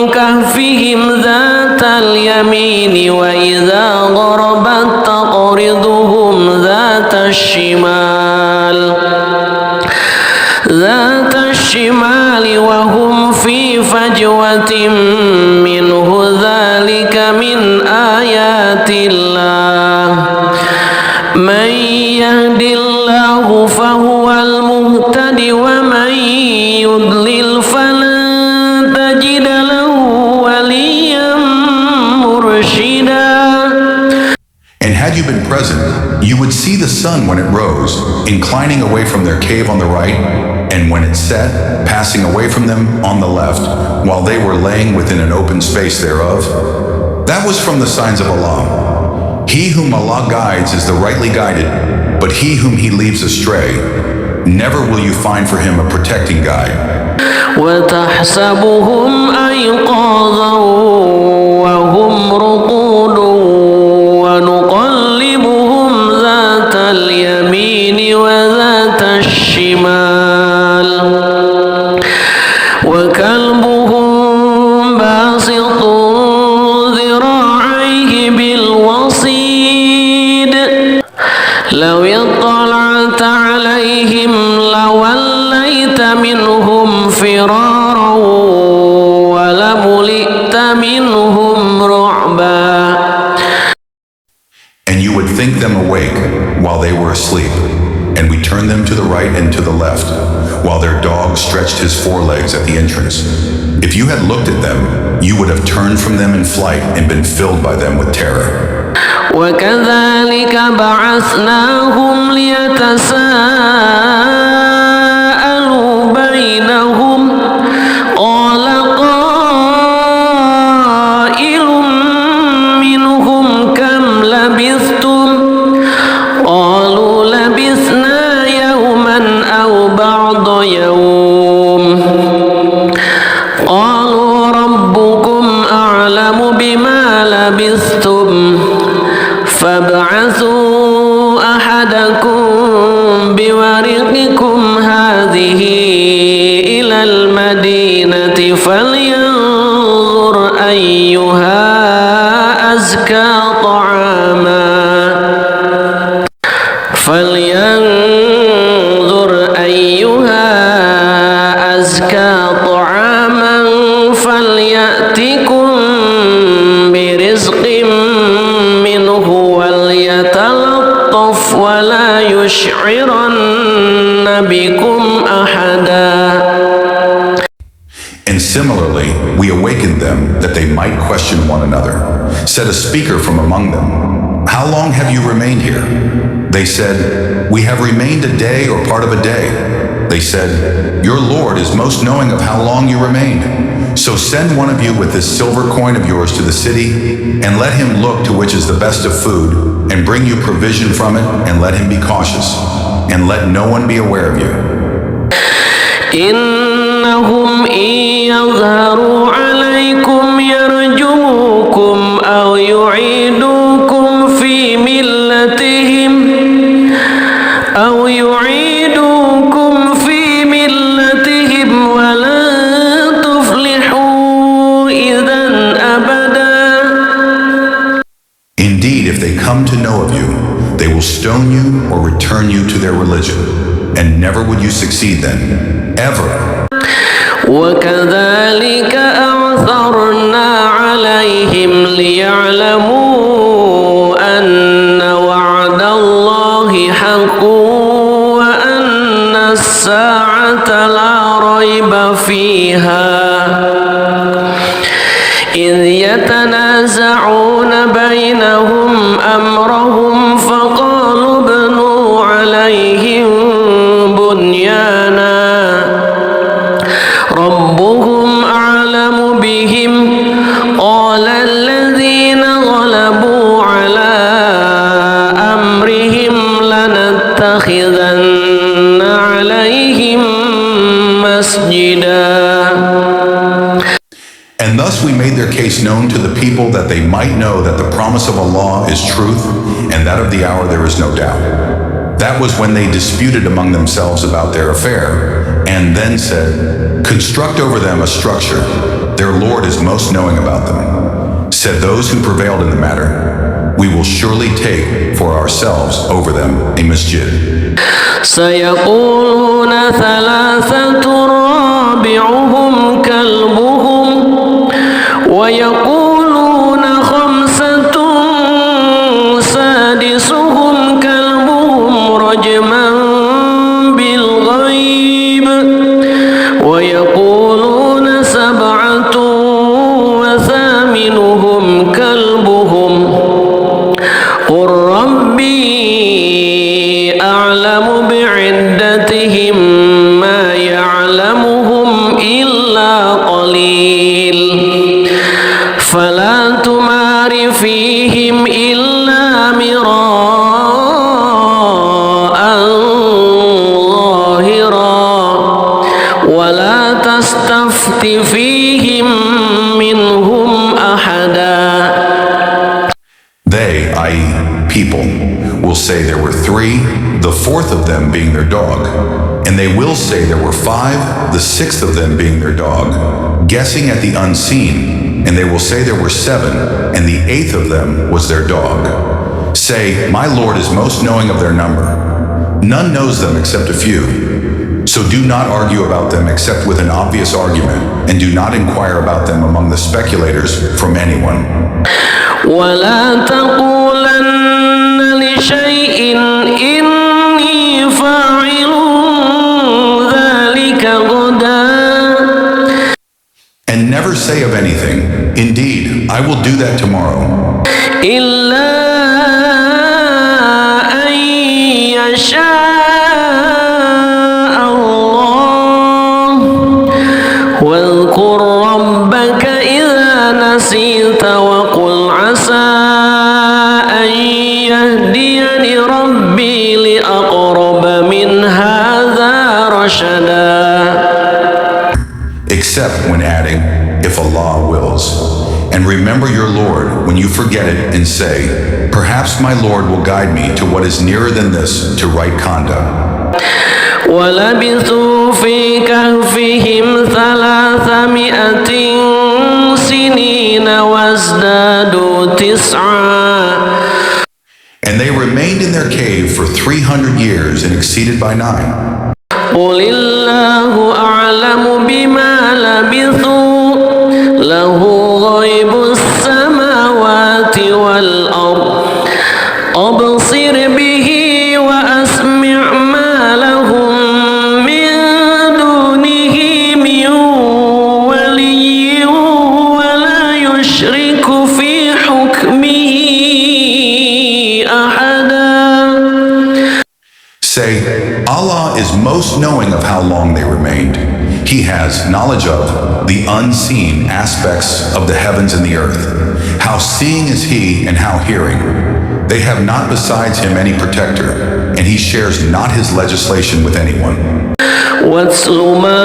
Speaker 1: كهفهم ذات اليمين وإذا غربت تقرضهم ذات الشمال وهم في فجوة منه ذلك من آيات الله من يهد الله فهو المهتد ومن يضلل فلن تجد له وليا مرشدا.
Speaker 2: And had you been present, you would see the sun when it rose, inclining away from their cave on the right, and when it set, passing away from them on the left, while they were laying within an open space thereof. That was from the signs of Allah. He whom Allah guides is the rightly guided, but he whom he leaves astray, never will you find for him a protecting guide.
Speaker 1: وتحسبهم أيقاظا وهم رقود ونقلبهم ذات اليمين وذات الشمال وكلبهم باسط ذراعيه بالوصيد لو اطلعت عليهم لوليت منهم فرارا ولملئت منهم رعبا.
Speaker 2: And you would think them awake while they were asleep, and we turned them to the right and to the left, while their dog stretched his forelegs at the entrance. If you had looked at them, you would have turned from them in flight and been filled by them with terror.
Speaker 1: وكذلك بعثناهم ليتساءلوا بينهم قال قائل منهم كم لبثتم قالوا لبثنا يوما أو بعض يوم قالوا ربكم أعلم بما لبثتم فابعثوا أحدكم بورقكم هذه إلى المدينة فلينظر أيها أزكى طعاما فليأتكم برزق منه وليتلطف ولا يشعرن بكم أحدا.
Speaker 2: And similarly, we awakened them that they might question one another. Said a speaker from among them, "How long have you remained here?" They said, "We have remained a day or part of a day." They said, "Your Lord is most knowing of how long you remained. So send one of you with this silver coin of yours to the city, and let him look to which is the best of food, and bring you provision from it, and let him be cautious, and let no one be aware of you."
Speaker 1: إنهم إن يظهروا عليكم يرجموكم أو يعيدوكم في ملتهم ولن تفلحوا إذا أبدا.
Speaker 2: Indeed, if they come to know of you, they will stone you or return you to their religion, and never would you succeed then, ever.
Speaker 1: وكذلك أعثرنا عليهم ليعلموا أن وعد الله حق وأن الساعة لا ريب فيها إذ يتنازعون بينهم أمرهم فقالوا ابنوا عليهم بنيانا ربهم أعلم بهم قال الذين غلبوا على أمرهم لنتخذن عليهم مسجدا.
Speaker 2: And thus we made their case known to the people that they might know that the promise of Allah is truth, and that of the hour there is no doubt. That was when they disputed among themselves about their affair, and then said, "Construct over them a structure. Their Lord is most knowing about them." Said those who prevailed in the matter, "We will surely take for ourselves over them a masjid."
Speaker 1: سيقولون ثلاثة رابعهم كلبهم ويقولون خمسة سادسهم كلبهم رجما بالغيب ويقولون سبعة وثامنهم كلبهم قل ربي أعلم بعدتهم ما يعلمهم إلا قليل فلا تمار فيهم إلا مراء ظاهرا ولا تستفت فيهم منهم أحدا.
Speaker 2: They, i.e., people, will say there were three, the fourth of them being their dog. And they will say there were five, the sixth of them being their dog, guessing at the unseen. And they will say there were seven, and the eighth of them was their dog. Say, "My Lord is most knowing of their number. None knows them except a few. So do not argue about them except with an obvious argument, and do not inquire about them among the speculators from anyone."
Speaker 1: ولا تقولن لشيء إني فاعل ذلك غدا.
Speaker 2: And never say of anything, "Indeed, I will do that tomorrow."
Speaker 1: إلا أن يشاء الله واذكر ربك إذا نسيت وقل عسى أن يهديني ربي لأقرب من هذا رشدا.
Speaker 2: Except when adding, "If Allah wills." And remember your Lord when you forget it and say, "Perhaps my Lord will guide me to what is nearer than this to right conduct."
Speaker 1: ولبثوا في كهفهم 300 سنين وازدادوا 9.
Speaker 2: And they remained in their cave for 300 years and exceeded by 9.
Speaker 1: قل الله أعلم بما لبثوا له غيب السماوات والأرض أبصر به وأسمع ما لهم من دونه من ولي ولا يشرك في حكمه أحدا.
Speaker 2: Say, Allah is most knowing of how long they remained. He has knowledge of the unseen aspects of the heavens and the earth. How seeing is He and how hearing. They have not besides Him any protector, and He shares not His legislation with anyone.
Speaker 1: واتل ما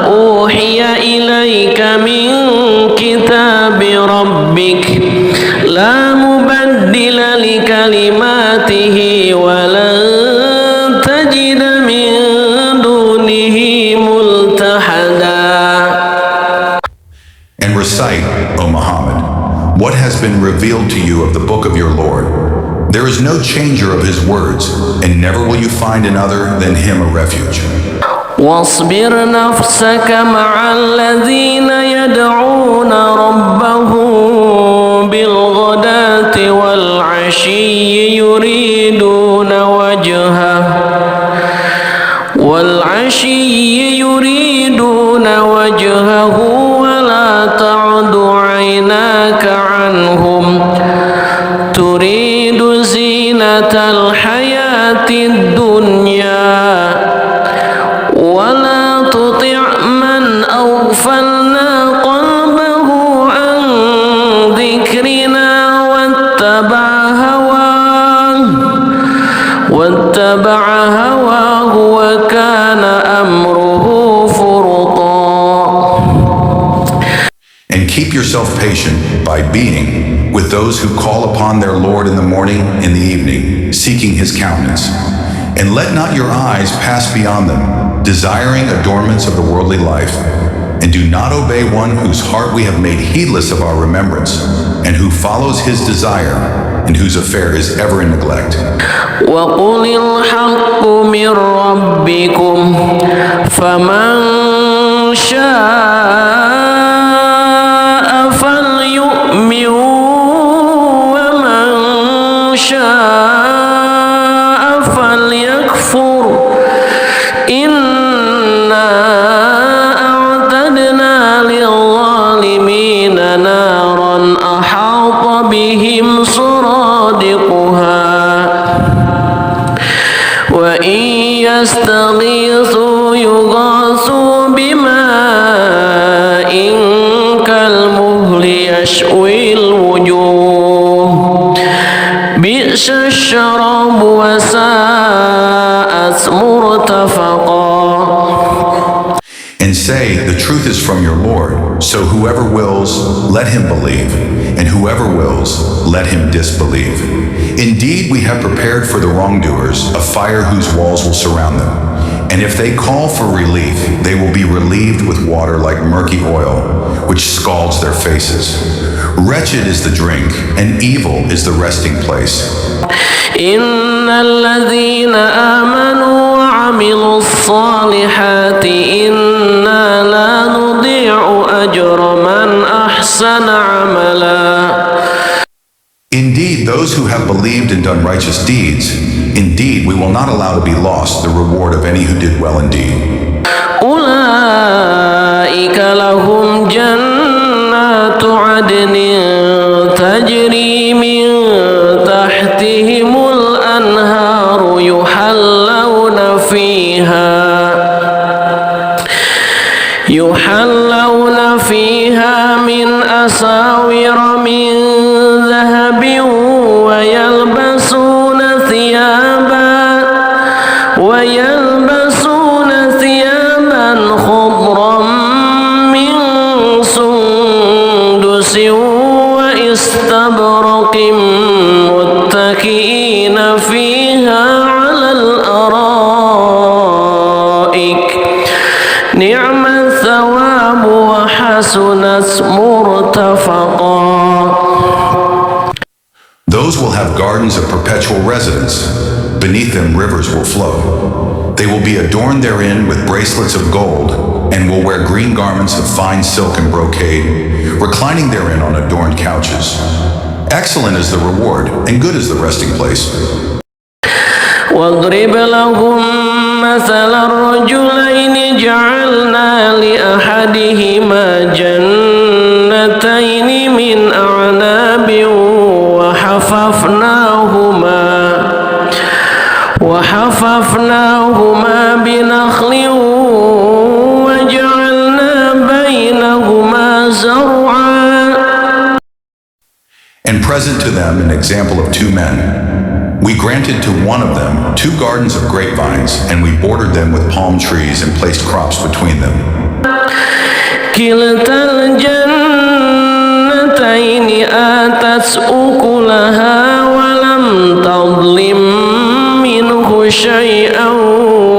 Speaker 1: أوحي إليك من كتاب ربك لا مبدل لكلماته ولن تجد من دونه ملتحدا.
Speaker 2: And recite, O Muhammad, what has been revealed to you of the book of your Lord. There is no changer of his words, and never will you find another than him a refuge.
Speaker 1: واصبر نفسك مع الذين يدعون ربهم بالغداة والعشي يريدون وجهه ولا تعد عيناك عنهم تريد زينة الحياة الدنيا ولا تطع من أغفلنا قلبه عن ذكرنا واتبع هواه وكان أمره فرطا.
Speaker 2: And keep yourself patient by being with those who call upon their Lord in the morning and the evening, seeking his countenance. And let not your eyes pass beyond them, desiring adornments of the worldly life. And do not obey one whose heart we have made heedless of our remembrance, and who follows his desire, and whose affair is ever in neglect.
Speaker 1: وَقُلِ الْحَقُّ مِنْ رَبِّكُمْ فَمَنْ شَاءَ فَلْيُؤْمِنْ وَمَنْ شَاءَ فَلْيَكْفُرْ إِنَّا أَعْتَدْنَا لِلظَّالِمِينَ نَارًا أَحَاطَ بِهِمْ سُرَادِقُهَا وَإِنْ يَسْتَغِيثُوا يُغَاثُوا بِمَاءٍ كَالْمُهْلِ يَشْوِي الْوُجُوهَ بِئْسَ الشَّرَابُ وَسَاءَتْ مُرْتَفَقًا.
Speaker 2: And say, the truth is from your Lord, so whoever wills, let him believe, and whoever wills, let him disbelieve. Indeed, we have prepared for the wrongdoers a fire whose walls will surround them. And if they call for relief, they will be relieved with water like murky oil, which scalds their faces. Wretched is the drink, and evil is the resting place.
Speaker 1: إن الذين آمنوا وعملوا الصالحات إنا لا نضيع أجر من أحسن عملا.
Speaker 2: Indeed, those who have believed and done righteous deeds, indeed, we will not allow to be lost the reward of any who did well indeed.
Speaker 1: أولئك لهم جنات عدن تجري من تحتهم الأنهار يحلون فيها من أساور من ذهب ويلبسون ثيابا خضرا من سندس واستبرق متكئين فيها على الأرائك نعم الثواب وحسنت مرتفقا.
Speaker 2: Those will have gardens of perpetual residence. Beneath them rivers will flow. They will be adorned therein with bracelets of gold, and will wear green garments of fine silk and brocade, reclining therein on adorned couches. Excellent is the reward, and good is the resting place.
Speaker 1: واضرب لهم مثل الرجلين جعلنا لأحدهما جنتين من أعناب وحففناهما بنخل وجعلنا بينهما زرعا.
Speaker 2: And present to them an example of two men. We granted to one of them 2 gardens of grapevines, and we bordered them with palm trees and placed crops between them.
Speaker 1: كلتا الجنتين آتت أكلها ولم تظلم منه شيئا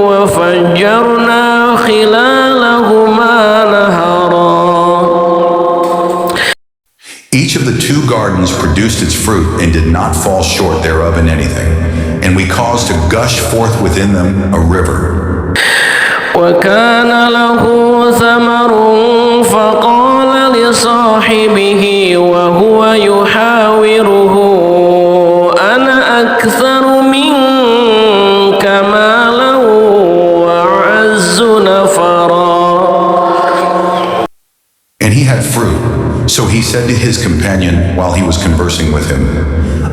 Speaker 1: وفجرنا خلالهما نهرا.
Speaker 2: Each of the 2 gardens produced its fruit and did not fall short thereof in anything, and we caused to gush forth within them a river.
Speaker 1: وكان له ثمر فقال لصاحبه وهو يحاوره أنا أكثر منك مالا وأعز نفرا.
Speaker 2: And he had fruit, so he said to his companion while he was conversing with him,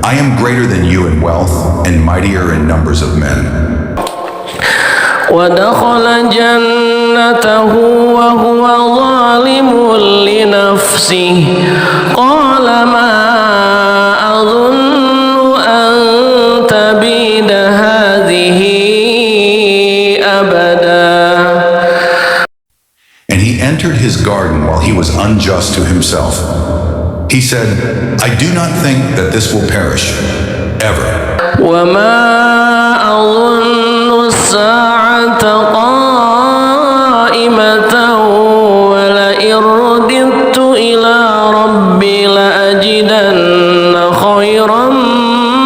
Speaker 2: I am greater than you in wealth and mightier in numbers of men.
Speaker 1: ودخل جنته وهو ظالم لنفسه قال ما أظن أن تبيد هذه أبدا.
Speaker 2: And he entered his garden while he was unjust to himself. He said, I do not think that this will perish, ever.
Speaker 1: وما أظن الساعة قائمة ولئن رددت إلى ربي لأجدن خيرا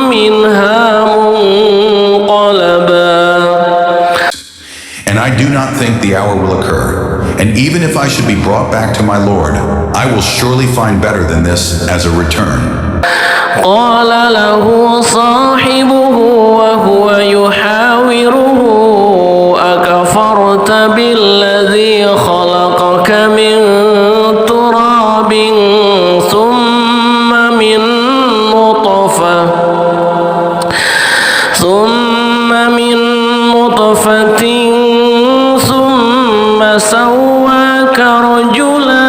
Speaker 1: منها منقلبا.
Speaker 2: And I do not think the hour will occur. And even if I should be brought back to my Lord, I will surely find better than this as a return.
Speaker 1: قال له صاحبه وهو يحاوره أكفرت بالذي خلقك من تراب ثم من نطفة ثم سواك رجلا.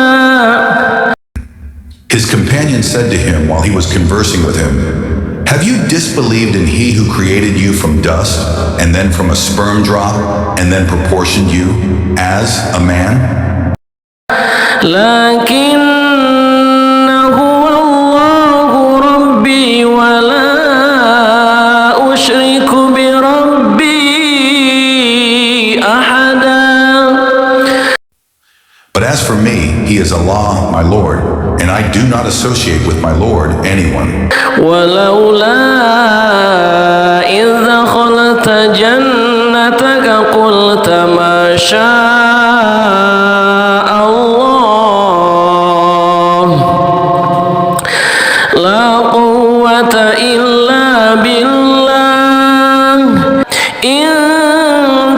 Speaker 2: His companion said to him while he was conversing with him, have you disbelieved in he who created you from dust, and then from a sperm drop, and then proportioned you as a man?
Speaker 1: لكن هو الله ربي ولا أشرك بربي أحدا.
Speaker 2: But as for me, he is Allah, my Lord, and I do not associate with my Lord anyone.
Speaker 1: ولولا إذ دخلت جنتك قلت ما شاء الله لا قوة إلا بالله إن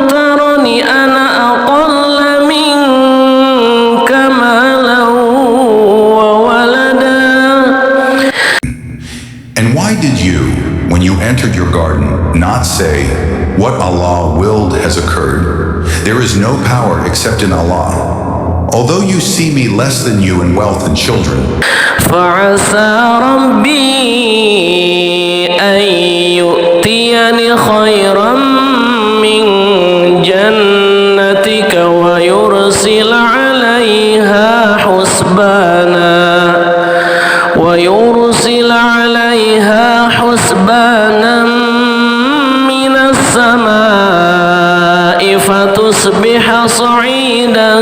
Speaker 1: ترني أنا أقل منك مالا وولدا.
Speaker 2: And why did you, when you entered your garden, not say, what Allah willed has occurred? There is no power except in Allah. Although you see me less than you in wealth and children,
Speaker 1: فعسى ربي أن يؤتيني خيرا من جنتك ويرسل عليها حسبانا من السماء فتصبح صعيدا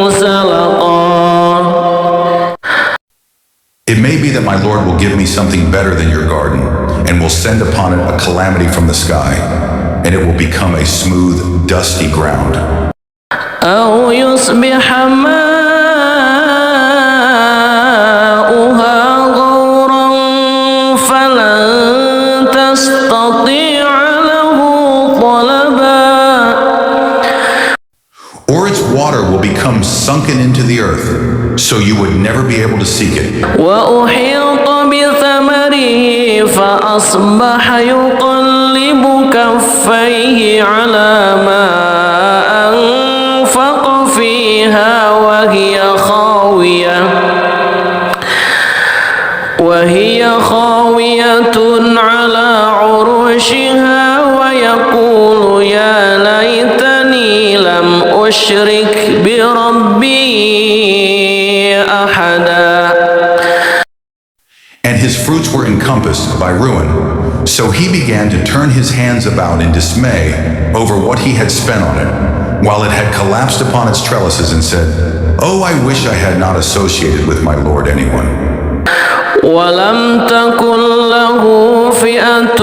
Speaker 1: زلقا.
Speaker 2: it may be that my Lord will give me something better than your garden, and will send upon it a calamity from the sky, and it will become a smooth, dusty ground.
Speaker 1: أو يصبح ماؤها غورا فلن تستطيع له طلبا.
Speaker 2: Or its water will become sunken into the earth, so you would never be able to seek it.
Speaker 1: وأحيط بثمره فأصبح يقلب كفيه على ما أنفق فيها وهي خاوية على عروشها فراشها ويقول يا ليتني لم أشرك بربي أحدا.
Speaker 2: And his fruits were encompassed by ruin. So he began to turn his hands about in dismay over what he had spent on it, while it had collapsed upon its trellises, and said, "Oh, I wish I had not associated with my Lord anyone."
Speaker 1: ولم تكن له فئة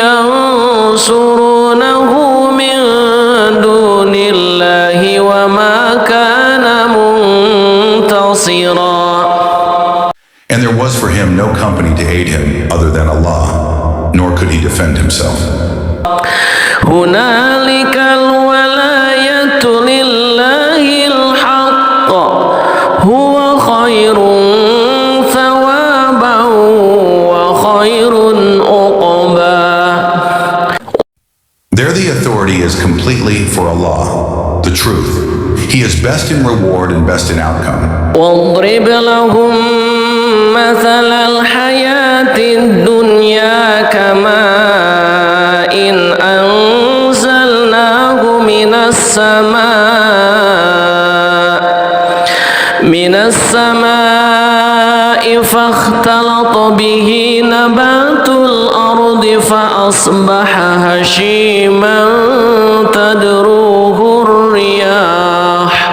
Speaker 1: ينصرونه من دون الله وما كان منتصرا.
Speaker 2: And there was for him no company to aid him other than Allah, nor could he defend himself.
Speaker 1: هنالك الولاية لله الحق هو خير ثوابا وخير عقبا.
Speaker 2: There the authority is completely for Allah, the truth. He is best in reward and best in outcome.
Speaker 1: واضرب لهم مثل الحياة الدنيا كماء أنزلناه من السماء فاختلط به نبات الأرض فأصبح هشيما تذروه الرياح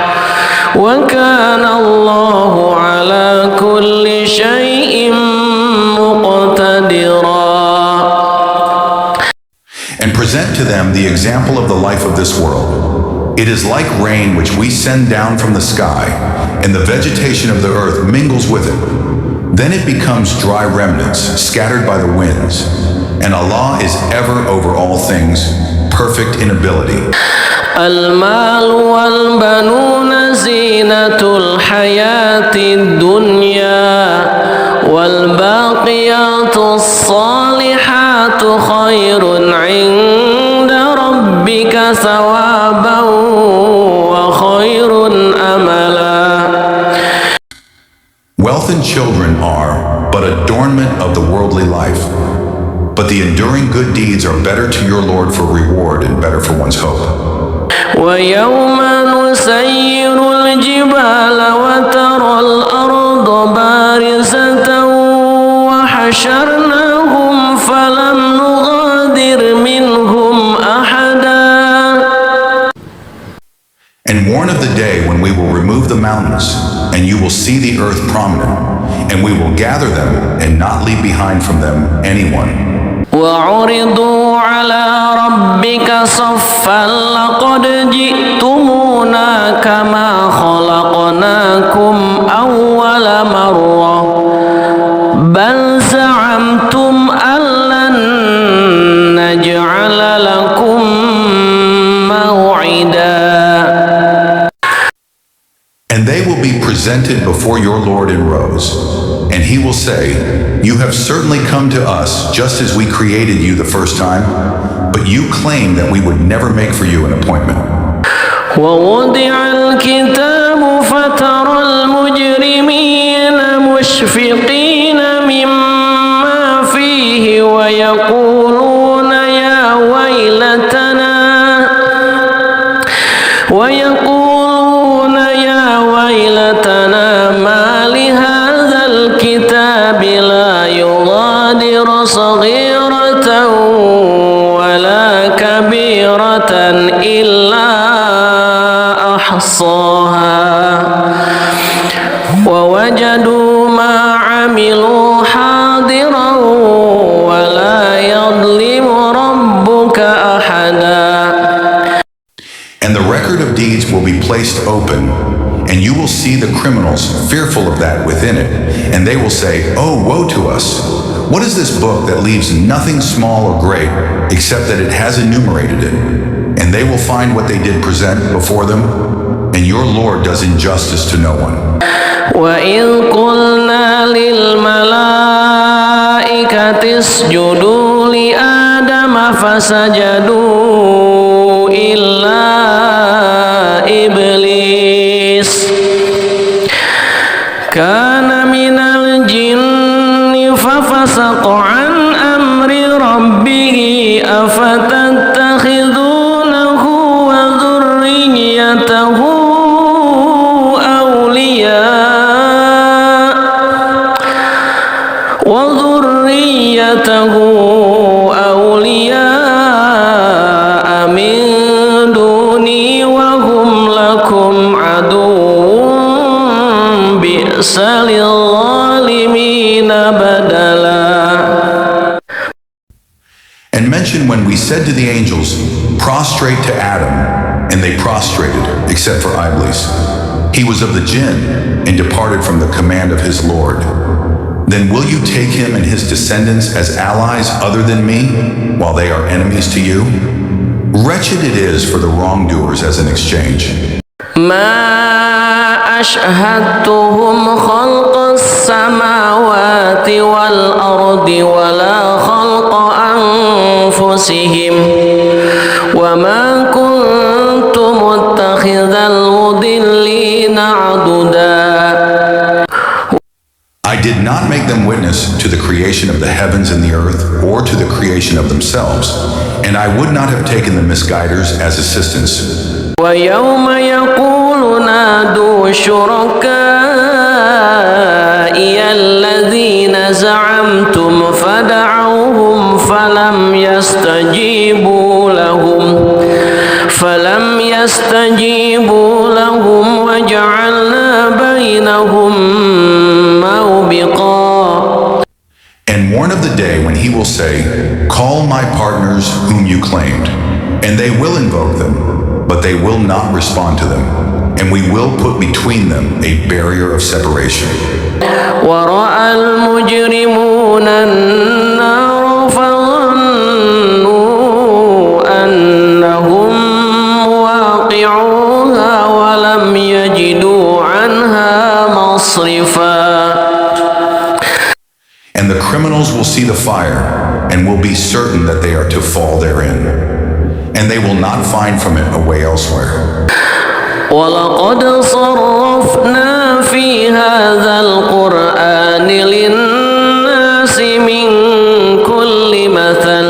Speaker 1: وكان الله على كل شيء مقتدرا.
Speaker 2: And present to them the example of the life of this world. It is like rain which we send down from the sky, and the vegetation of the earth mingles with it. Then it becomes dry remnants scattered by the winds. And Allah is ever over all things, perfect in ability.
Speaker 1: المال والبنون زينة الحياة الدنيا والباقيات الصالحات خير عند ربك ثوابا وخير أملا.
Speaker 2: Wealth and children are but adornment of the worldly life, but the enduring good deeds are better to your Lord for reward and better for one's hope.
Speaker 1: ويوم نسير الجبال وترى الأرض بارزة وحشرناهم فلم نغادر منهم أحدا.
Speaker 2: And warn of the day when we will remove the mountains, and you will see the earth prominent, and we will gather them and not leave behind from them anyone.
Speaker 1: وعرضوا على ربك صفا لقد جئتمونا كما خلقناكم أول مرة بل زعمتم أن لن نجعل لكم موعدا.
Speaker 2: And they will be presented before your Lord in rows, and he will say, "You have certainly come to us just as we created you the first time, but you claim that we would never make for you an appointment."
Speaker 1: ووضع الكتاب فترى المجرمين مشفقين مما فيه ويقولون يا ويلتنا ما لهذا الكتاب لا يغادر صغيرة ولا كبيرة إلا أحصاها ووجدوا ما عملوا حاضرا ولا يظلم ربك أحدا.
Speaker 2: And the record of deeds will be placed open, and you will see the criminals fearful of that within it, and they will say, "Oh, woe to us! What is this book that leaves nothing small or great, except that it has enumerated it?" And they will find what they did present before them, and your Lord does injustice to no one.
Speaker 1: وَإِذْ قُلْنَا لِلْمَلَائِكَةِ اسْجُدُوا لِآدَمَ فَسَجَدُوا إِلَّا إِبْلِيسَ كَانَ مِنَ الْجِنِّ فَفَسَقَ عَنْ أَمْرِ ربه أفتتخذونه وذريته أولياء من دوني وهم لكم عدو بئس للظالمين بدلا.
Speaker 2: And mention when we said to the angels, prostrate to Adam, and they prostrated, except for Iblis. He was of the jinn and departed from the command of his Lord. Then will you take him and his descendants as allies other than me, while they are enemies to you? Wretched it is for the wrongdoers as an exchange.
Speaker 1: ما أشهدتهم خلق السماوات والأرض ولا خلق أنفسهم وما كنت متخذ المضلين عضدا.
Speaker 2: I did not make them witness to the creation of the heavens and the earth or to the creation of themselves, and I would not have taken the misguiders as assistants.
Speaker 1: ويوم يقول نادوا شركائي الذين زعمتم فدعوهم فلم يستجيبوا لهم وجعلنا بينهم موبقا.
Speaker 2: And warn of the day when he will say, call my partners whom you claimed, and they will invoke them, but they will not respond to them, and we will put between them a barrier of separation.
Speaker 1: ورأى المجرمون النار فظنوا أنهم واقعوها ولم يجدوا عنها مصرفا.
Speaker 2: And the criminals will see the fire and will be certain that they are to fall therein, and they will not find from it a way elsewhere.
Speaker 1: وَلَقَدْ صَرَّفْنَا فِي هَذَا الْقُرْآنِ لِلنَّاسِ مِنْ كُلِّ مَثَلٍ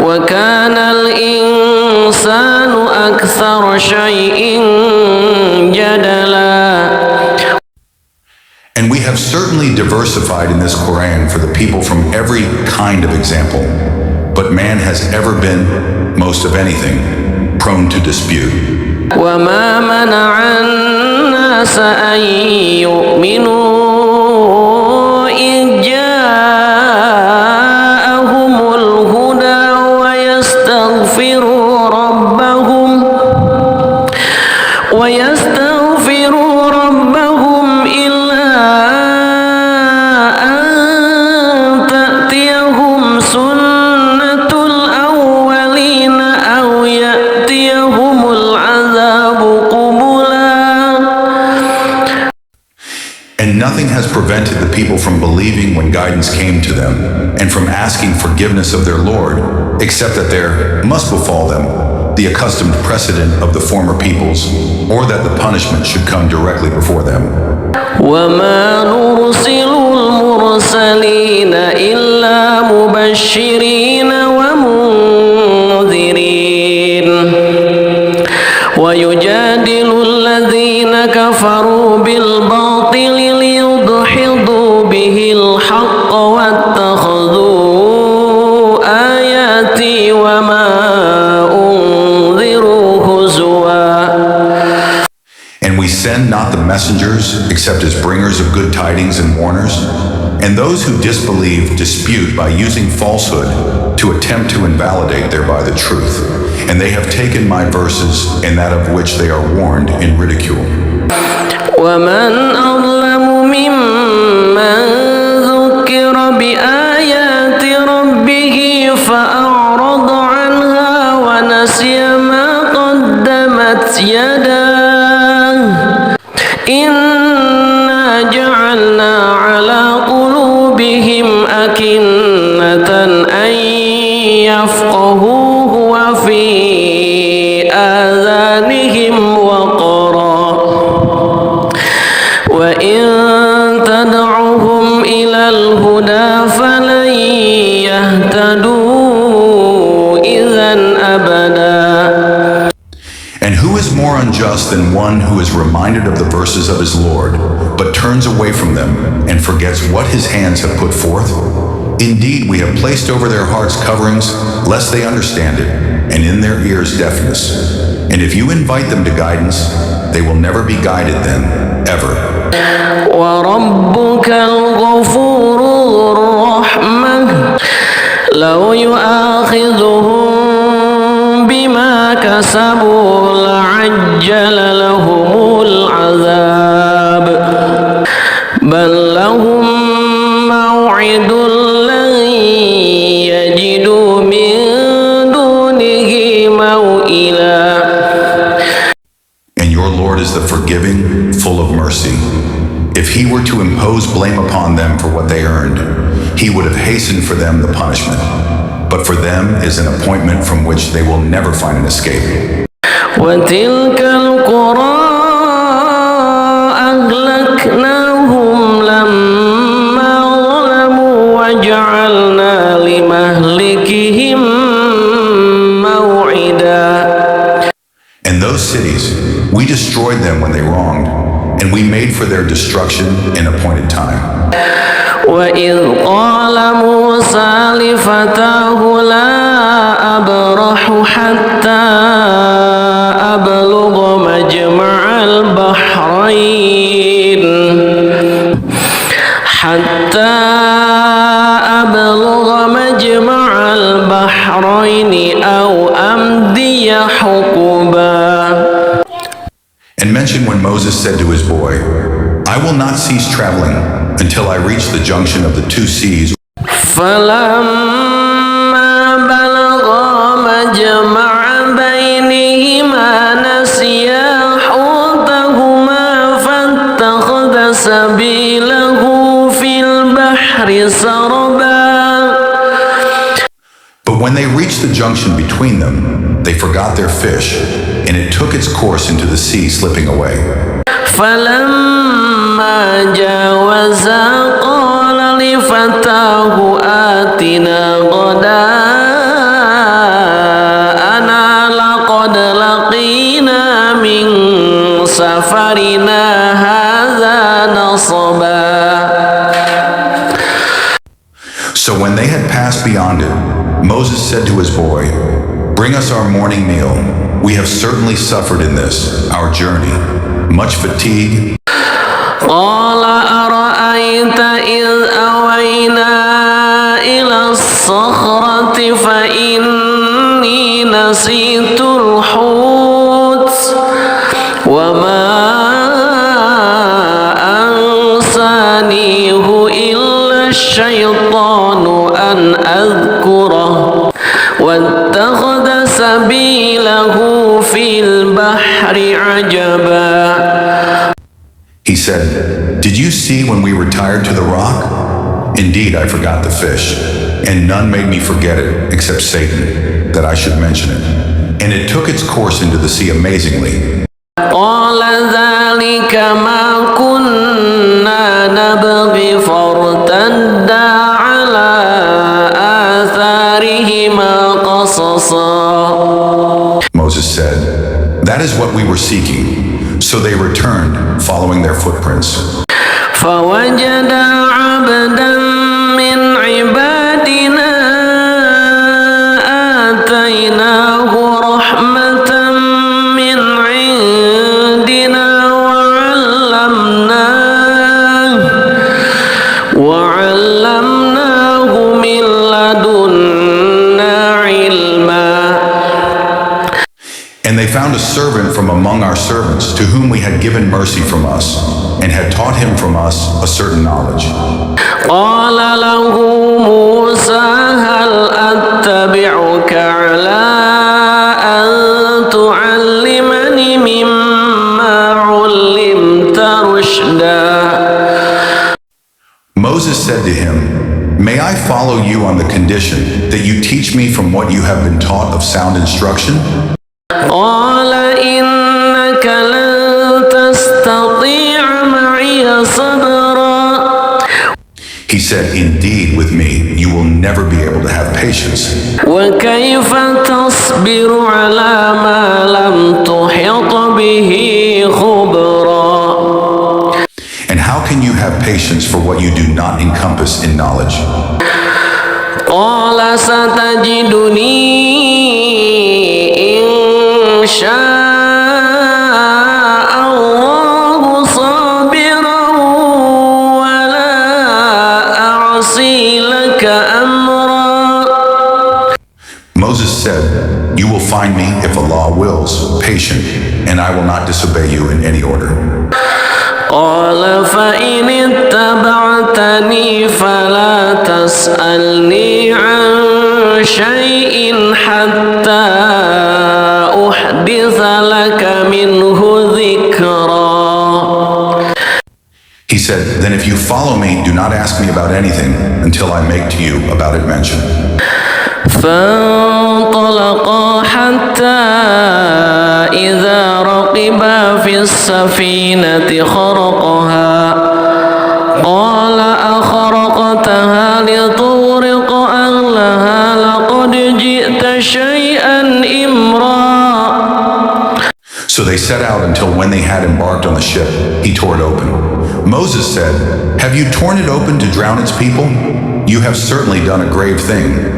Speaker 1: وَكَانَ الْإِنسَانُ أَكْثَرَ شَيْءٍ جَدَلًا.
Speaker 2: And we have certainly diversified in this Quran for the people from every kind of example, but man has ever been, most of anything, prone to dispute.
Speaker 1: وما منع الناس أن يؤمنوا إذ جاءهم الهدى ويستغفروا ربهم إلا أن تأتيهم سنة الأولين أو يأتيهم العذاب قبلا.
Speaker 2: And nothing has prevented the people from believing when guidance came to them, and from asking forgiveness of their Lord, except that there must befall them the accustomed precedent of the former peoples, or that the punishment should come directly before them.
Speaker 1: وما نرسل المرسلين إلا مبشرين ومنذرين ويجادل الذين كفروا بالباطل ليدحضوا به الحق واتخذوا آياتي وما أنذروا هزوا.
Speaker 2: And we send not the messengers except as bringers of good tidings and warners, and those who disbelieve dispute by using falsehood to attempt to invalidate thereby the truth, and they have taken my verses and that of which they are warned in ridicule.
Speaker 1: ومن أظلم ممن ذكر بآيات ربه فأعرض عنها ونسي ما قدمت يداه إنا جعلنا على قلوبهم أكنة أن يفقهوه وفي آذانهم وقرا وإن تدع
Speaker 2: worse than one who is reminded of the verses of his Lord, but turns away from them and forgets what his hands have put forth? Indeed, we have placed over their hearts coverings, lest they understand it, and in their ears deafness. And if you invite them to guidance, they will never be guided then, ever.
Speaker 1: وربك الغفور ذو الرحمة لو يؤاخذهم بما كسبوا لعجل لهم العذاب بل لهم موعد لن يجدوا من دونه موئلا.
Speaker 2: And your Lord is the forgiving, full of mercy. If he were to impose blame upon them for what they earned, he would have hastened for them the punishment. But for them is an appointment from which they will never find an escape.
Speaker 1: وتلك القرى أهلكناهم لما ظلموا وجعلنا لمهلكهم موعدا.
Speaker 2: And those cities, we destroyed them when they wronged, and we made for their destruction an appointed time.
Speaker 1: وإذ قال موسى لفتاه لا أبرح حتى أبلغ مجمع البحرين أو أمضي حقبا.
Speaker 2: And mention when Moses said to his boy, I will not cease traveling until I reach the junction of the two seas.
Speaker 1: فلما بلغا مجمع بينهما نسيا حوتهما فاتخذ سبيله في البحر سربا.
Speaker 2: But when they reached the junction between them, they forgot their fish, and it took its course into the sea, slipping away.
Speaker 1: فلما جاوزا قال لفتاه آتنا غداءنا لقد لقينا من سفرنا هذا نصبا.
Speaker 2: So when they had passed beyond it, Moses said to his boy, Bring us our morning meal. We have certainly suffered in this, our journey, much fatigue.
Speaker 1: قال أرأيت إذ أوينا إلى الصخرة فإني نسيت الحوت وما أنسانيه إلا الشيطان أن أذكره واتخذ سبيله في البحر عجبا.
Speaker 2: He said, Did you see when we retired to the rock? Indeed, I forgot the fish, and none made me forget it except Satan, that I should mention it. And it took its course into the sea amazingly.
Speaker 1: قال ذلك ما كنا نبغي فارتدا على آثارهما قصصا.
Speaker 2: Moses said, That is what we were seeking. So they returned, following their footprints.
Speaker 1: فوجد عبدا من عبادنا آتيناه رحمة من عندنا وعلمناه من لدنا علما.
Speaker 2: And they found a servant from among our servants to whom we had given mercy from us and had taught him from us a certain knowledge.
Speaker 1: قال له موسى هل أتبعك على أن تعلمني مما علمت رشدا.
Speaker 2: Moses said to him, May I follow you on the condition that you teach me from what you have been taught of sound instruction?
Speaker 1: قال إنك لن تستطيع معي صبرا.
Speaker 2: He said, indeed, with me, you will never be able to have patience.
Speaker 1: وكيف تصبر على ما لم تحط به خبرا
Speaker 2: And how can you have patience for what you do not encompass in knowledge?
Speaker 1: قال ستجدني إن شاء الله صابرا ولا أعصي لك أمرا.
Speaker 2: Moses said, you will find me, if Allah wills, patient, and I will not disobey you in any order.
Speaker 1: قال فإن اتبعتني فلا تسألني عن شيء حتى أحدث لك منه ذكرا.
Speaker 2: He said, then if you follow me, do not ask me about anything until I make to you about it mention.
Speaker 1: فانطلقا حتى إذا ركبا في السفينة خرقها قال أخرقتها لتغرق أهلها لقد جئت شيئا إمرا.
Speaker 2: So they set out until when they had embarked on the ship, he tore it open. Moses said, have you torn it open to drown its people? You have certainly done a grave thing.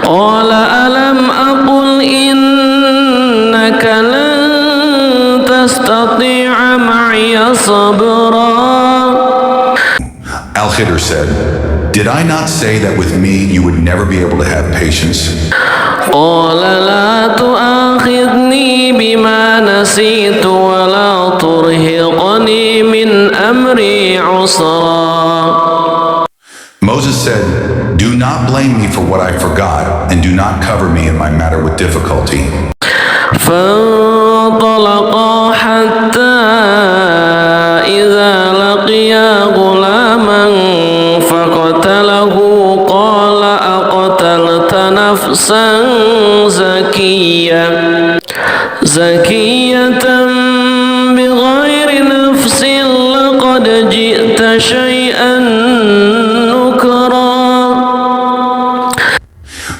Speaker 1: قال ألم أقل إنك لن تستطيع معي صبرا.
Speaker 2: Al-Khidr said, did I not say that with me you would never be able to have patience?
Speaker 1: قال لا تؤاخذني بما نسيت ولا ترهقني من أمري عسرا.
Speaker 2: Moses said, do not blame me for what I forgot, and do not cover me in my matter with difficulty.
Speaker 1: فانطلقا حتى إذا لقيا غلاما فقتله قال أقتلت نفسا زكية بغير نفس لقد جئت شيئا نكرا.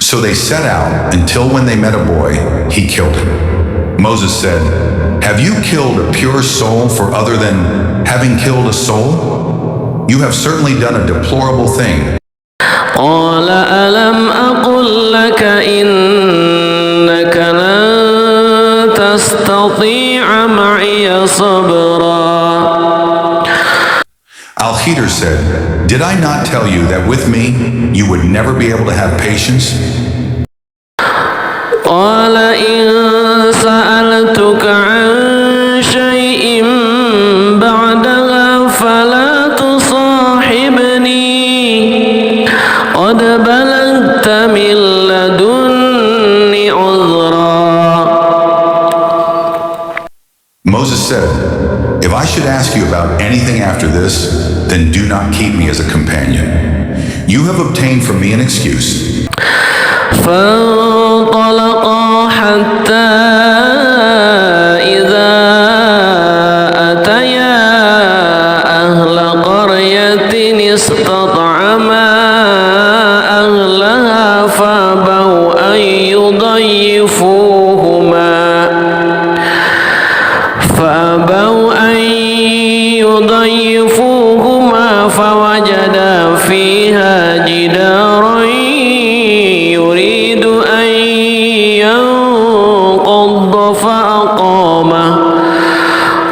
Speaker 2: So they set out until when they met a boy, he killed him. Moses said, have you killed a pure soul for other than having killed a soul? You have certainly done a deplorable thing.
Speaker 1: قال ألم أقل لك إنك لن تستطيع معي صبرا.
Speaker 2: Al-Khidr said, did I not tell you that with me you would never be able to have patience?
Speaker 1: قال إن سألتك عن شيء بعدها فلا تصاحبني قد بلغت من لدني عذرا.
Speaker 2: Moses said, if I should ask you about anything after this, then do not keep me as a companion. You have obtained from me an excuse.
Speaker 1: فانطلقا حتى إذا أتيا أهل قرية استطعما أهلها فأبوا أن يضيفوهما فوجدا فيها جدارا يريد أن ينقض فأقامه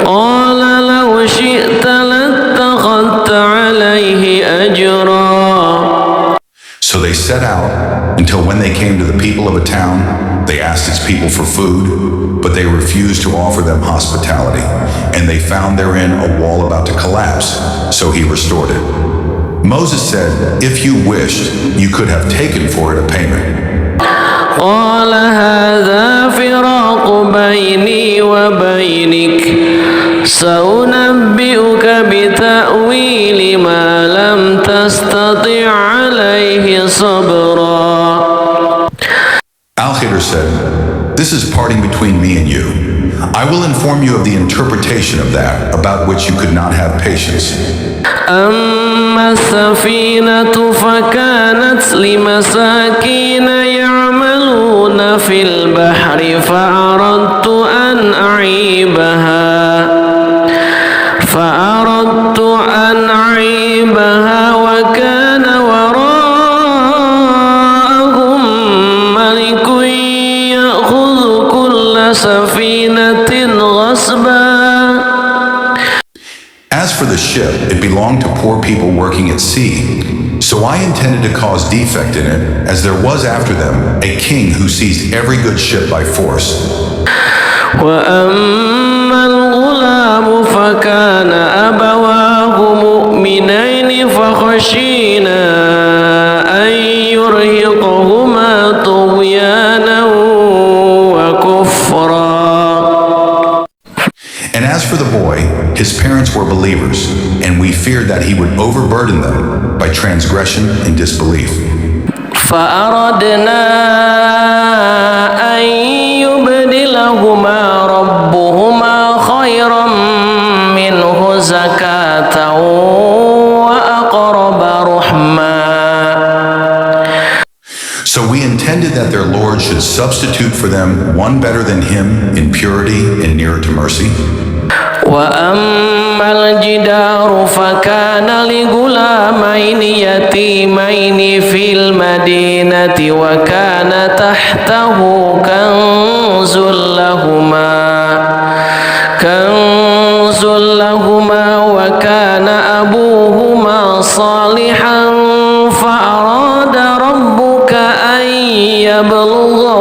Speaker 1: قال لو شئت لاتخذت عليه أجرا.
Speaker 2: So they set out until when they came to the people of a town, they asked its people for food, but they refused to offer them hospitality, and they found therein a wall about to collapse, so he restored it. Moses said, if you wished, you could have taken for it a payment.
Speaker 1: قال هذا فراق بيني وبينك سأنبئك بتأويل ما لم تستطع عليه صبرا.
Speaker 2: Al-Khidr said, this is parting between me and you. I will inform you of the interpretation of that about which you could not have patience.
Speaker 1: أما السفينة فكانت لمساكين يعملون في البحر فأردت أن أعيبها وكان وراءهم ملك يأخذ كل سفينة غصبا.
Speaker 2: As for the ship, it belonged to poor people working at sea. So I intended to cause defect in it, as there was after them a king who seized every good ship by force.
Speaker 1: وأما الغلام فكان أبواه مؤمنين فخشينا أن يرهقهما طغيانا وكفرا.
Speaker 2: And as for the boy, his parents were believers, and we feared that he would overburden them by transgression and disbelief.
Speaker 1: فأردنا أن يبدلهما ربهما خيرا منه زكاة وأقرب رحما.
Speaker 2: So we intended that their Lord should substitute for them one better than him in purity and nearer to mercy.
Speaker 1: وأما الجدار فكان لغلامين يتيمين في المدينة وكان تحته كنز لهما وكان أبوهما صالحا فأراد ربك أن يبلغا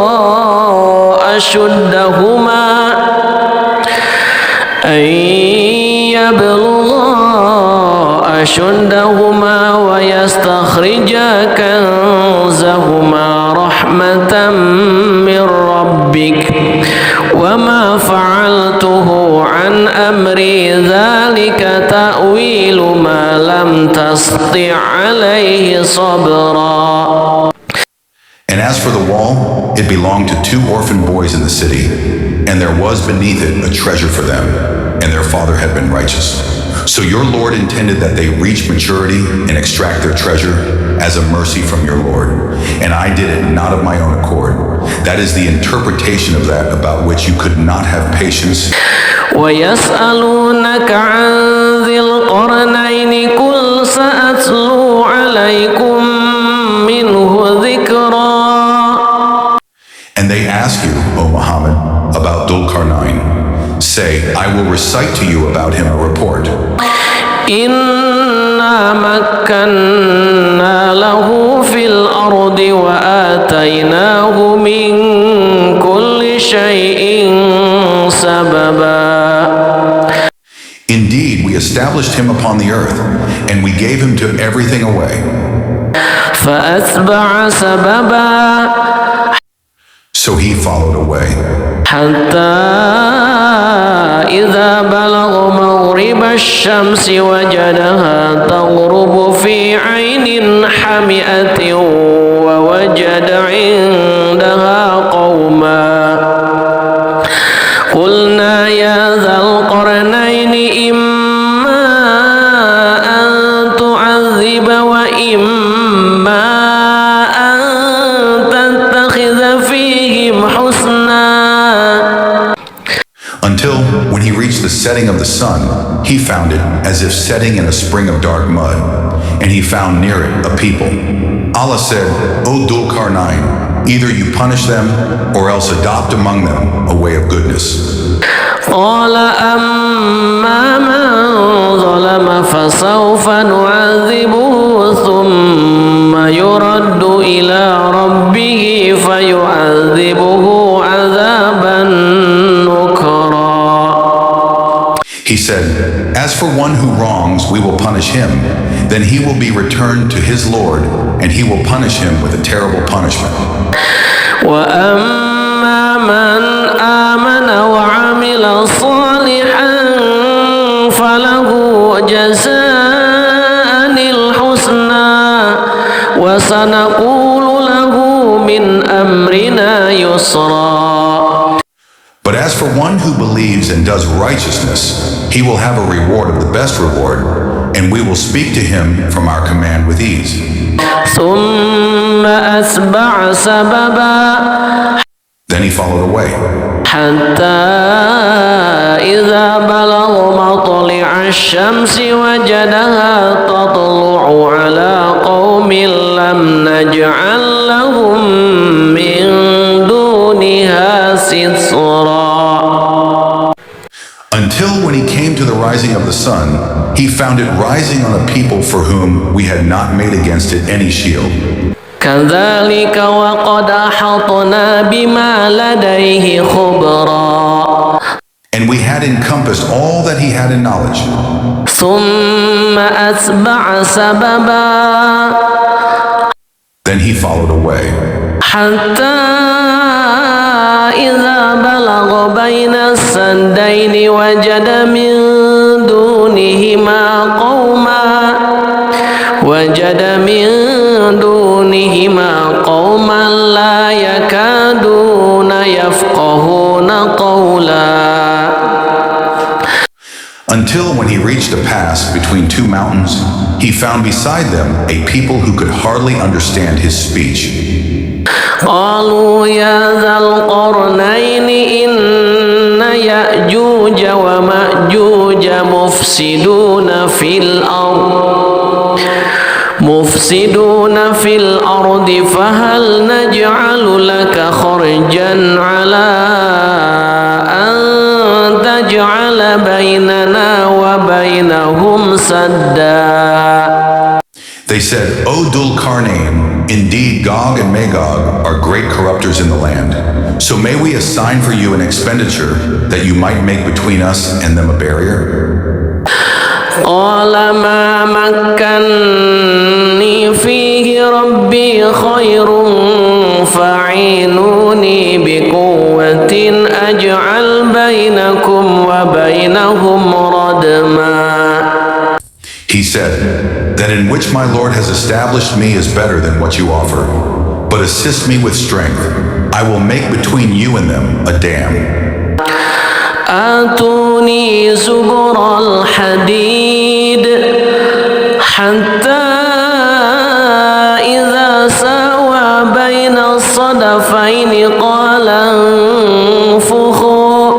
Speaker 1: أشدهما ويستخرجا كنزهما رحمة من ربك وما فعلته عن أمري ذلك تأويل ما لم تستطع عليه صبرا.
Speaker 2: And as for the wall, it belonged to 2 orphan boys in the city, and there was beneath it a treasure for them, and their father had been righteous. So your Lord intended that they reach maturity and extract their treasure as a mercy from your Lord. And I did it not of my own accord. That is the interpretation of that about which you could not have patience.
Speaker 1: ويسألونك عن ذي القرنين قل سأتلو عليكم منه ذكرا.
Speaker 2: And they ask you, O Muhammad, about Dhul Qarnayn. Say, I will recite to you about him a report.
Speaker 1: إنا مكنا له في الأرض وآتيناه من كل شيء سببا.
Speaker 2: Indeed, we established him upon the earth, and we gave him to everything away.
Speaker 1: فأتبع سببا.
Speaker 2: So he followed away.
Speaker 1: حتى إذا بلغ مغرب الشمس وجدها تغرب في عين حمئة ووجد عندها قوما قلنا يا ذا القرنين إما أن تعذب وإما أن تتخذ فيهم حسنا.
Speaker 2: Until, when he reached the setting of the sun, he found it as if setting in a spring of dark mud, and he found near it a people. Allah said, O Dhul Qarnayn, either you punish them or else adopt among them a way of goodness.
Speaker 1: قال أما من ظلم فسوف نعذبه ثم يرد إلى ربه فيعذبه عذابا نكرا.
Speaker 2: He said, as for one who wrongs, we will punish him. Then he will be returned to his Lord, and he will punish him with a terrible punishment.
Speaker 1: وأما من آمن وعمل صالحا فله جزاء الحسنى وسنقول له من أمرنا يسرا.
Speaker 2: But as for one who believes and does righteousness, he will have a reward of the best reward, and we will speak to him from our command with ease.
Speaker 1: ثم أتبع سببا
Speaker 2: Then he followed away,
Speaker 1: حتى إذا بلغ مطلع الشمس وجدها تطلع على قوم لم نجعل لهم من دونها سترا.
Speaker 2: until when he came to the rising of the sun, he found it rising on a people for whom we had not made against it any shield.
Speaker 1: كذلك وقد أحطنا بما لديه خبرا.
Speaker 2: And we had encompassed all that he had in knowledge.
Speaker 1: ثم أتبع سببا
Speaker 2: Then he followed away,
Speaker 1: حتى إذا بلغ بين السدين وجد من دونهما قوما لا يكادون يفقهون قولا.
Speaker 2: until when he reached a pass between two mountains, he found beside them a people who could hardly understand his speech.
Speaker 1: قالوا يا ذا القرنين إن يأجوج ومأجوج مفسدون في الأرض فهل نجعل لك خرجا على أن تجعل بيننا وبينهم سدا.
Speaker 2: They said, O Dul-Qarnayn, indeed Gog and Magog are great corrupters in the land. So may we assign for you an expenditure that you might make between us and them a barrier?
Speaker 1: قال ما مكني فيه ربي خير فاعينوني بقوة أجعل بينكم وبينهم ردما.
Speaker 2: He said, that in which my Lord has established me is better than what you offer. But assist me with strength. I will make between you and them a dam.
Speaker 1: آتوني زبر الحديد حتى إذا ساوى بين الصدفين قال انفخوا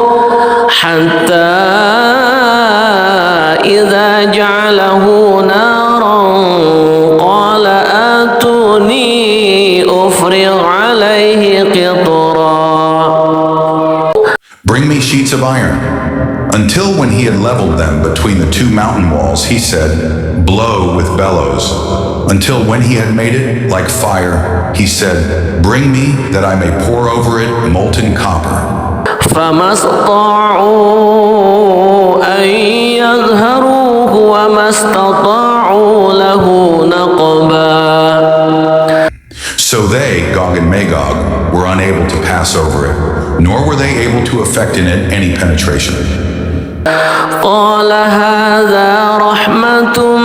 Speaker 1: حتى إذا جعله نارا قال آتوني أفرغ عليه قطرا.
Speaker 2: Bring me sheets of iron. Until when he had leveled them between the two mountain walls, he said, blow with bellows. Until when he had made it like fire, he said, bring me that I may pour over it molten copper.
Speaker 1: فما استطاعوا أن يظهروه وما استطاعوا له نقبا.
Speaker 2: So they, Gog and Magog, were unable to pass over it, nor were they able to effect in it any penetration.
Speaker 1: قال هذا رحمة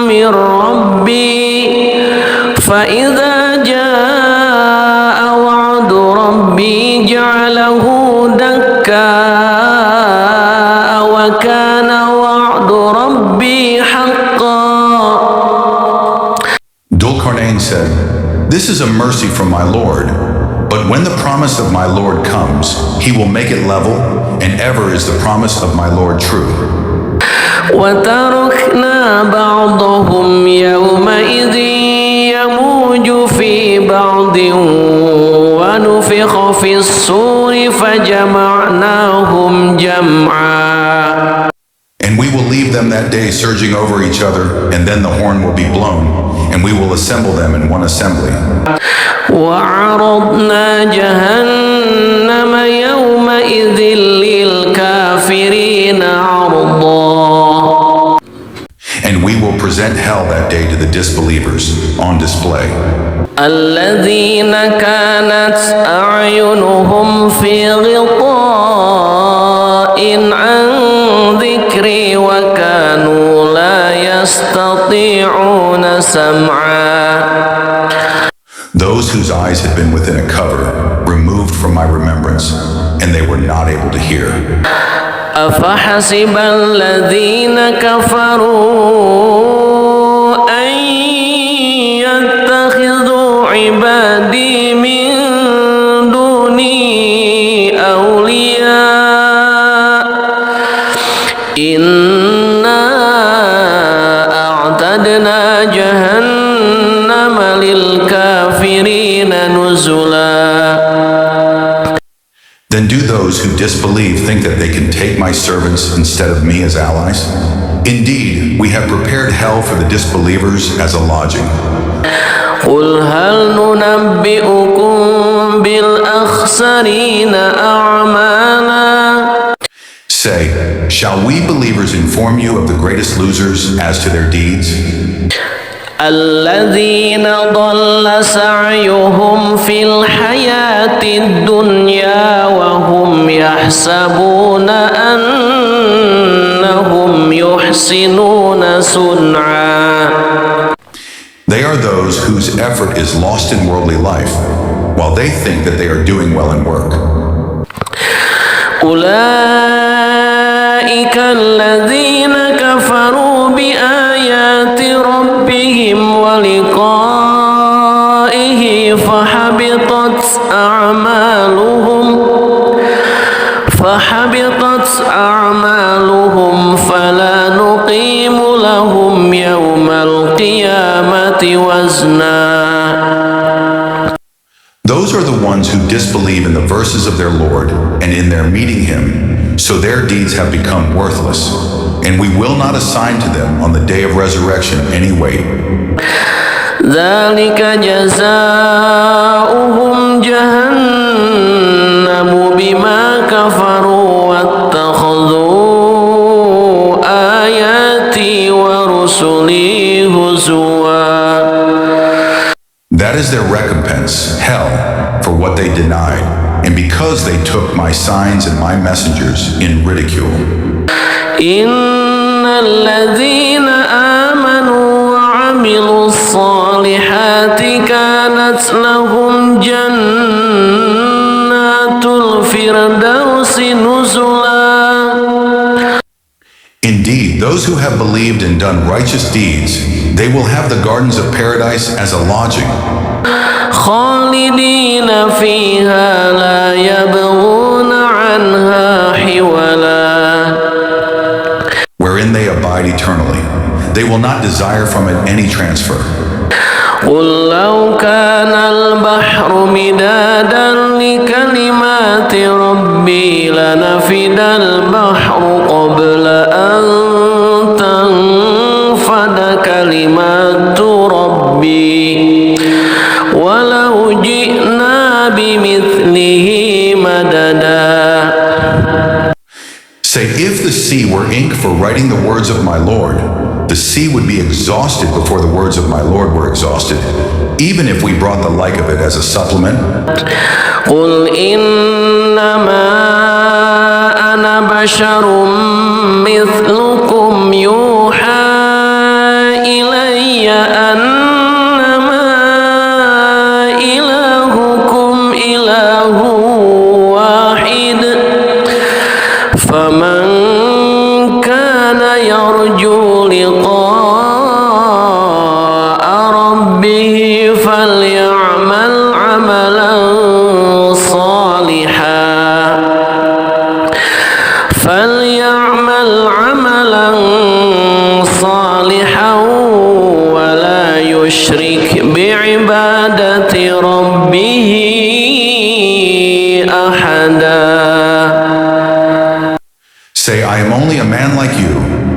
Speaker 1: من ربي فإذا جاء وعد ربي جعله دكاء وكان وعد ربي حقا.
Speaker 2: Dul-Qarnayn said, this is a mercy from my Lord, but when the promise of my Lord comes, he will make it level, and ever is the promise of my Lord true.
Speaker 1: وتركنا بعضهم يومئذ يموج في بعض ونفخ في الصور فجمعناهم جمعا.
Speaker 2: And we will leave them that day surging over each other, and then the horn will be blown, and we will assemble them in one assembly.
Speaker 1: وعرضنا جهنم يومئذ للكافرين عرضا.
Speaker 2: And we will present hell that day to the disbelievers on display.
Speaker 1: الذين كانت أعينهم في غطاء عن ذكري وكانوا لا يستطيعون سمعا.
Speaker 2: Those whose eyes had been within a cover, removed from my remembrance, and they were not able to hear.
Speaker 1: أفحسب الذين كفروا أن يتخذوا عبادي من دوني أولياء إنا أعتدنا جهنم للكافرين نزلا.
Speaker 2: Then do those who disbelieve think that they can take my servants instead of me as allies? Indeed, we have prepared hell for the disbelievers as a lodging.
Speaker 1: قل هل ننبئكم بالأخسرين أعمالا.
Speaker 2: Say, shall we believers inform you of the greatest losers as to their deeds?
Speaker 1: الذين ضل سعيهم في الحياة الدنيا وهم يحسبون أنهم يحسنون صنعا.
Speaker 2: They are those whose effort is lost in worldly life, while they think that they are doing well in work.
Speaker 1: أولئك الذين كفروا بآيات ربهم ولقائه فحبطت أعمالهم فلا نقيم لهم يوم القيامة وزنا.
Speaker 2: Those are the ones who disbelieve in the verses of their Lord and in their meeting him, so their deeds have become worthless, and we will not assign to them on the day of resurrection any weight.
Speaker 1: ذلك جزاؤهم جهنم بما كفروا واتخذوا آياتي ورسلي هزوا.
Speaker 2: That is their recompense, hell, for what they denied, and because they took my signs and my messengers in ridicule.
Speaker 1: إن الذين آمنوا وعملوا الصالحات كانت لهم جنات الفردوس نزلا.
Speaker 2: Indeed, those who have believed and done righteous deeds, they will have the gardens of paradise as a lodging.
Speaker 1: خالدين فيها لا يبغون عنها حولا.
Speaker 2: Wherein they abide eternally. They will not desire from it any transfer.
Speaker 1: قل لو كان البحر مدادا لكلمات ربي لنفد البحر قبل أن تنفد كلمات ربي ولو جئنا بمثله مددا.
Speaker 2: Say, if the sea were ink for writing the words of my Lord, the sea would be exhausted before the words of my Lord were exhausted, even if we brought the like of it as a supplement.
Speaker 1: قل إنما أنا بشر مثلكم يوحى إلي أنما إلهكم إله واحد فمن كان يرجو لقاء ربه فليعمل عملا صالحا ولا يشرك بعبادة ربه أحدا.
Speaker 2: Say, I am only a man like you,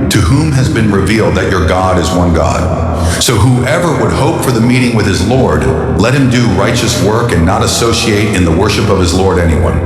Speaker 2: to whom has been revealed that your God is one God. So whoever would hope for the meeting with his Lord, let him do righteous work and not associate in the worship of his Lord anyone.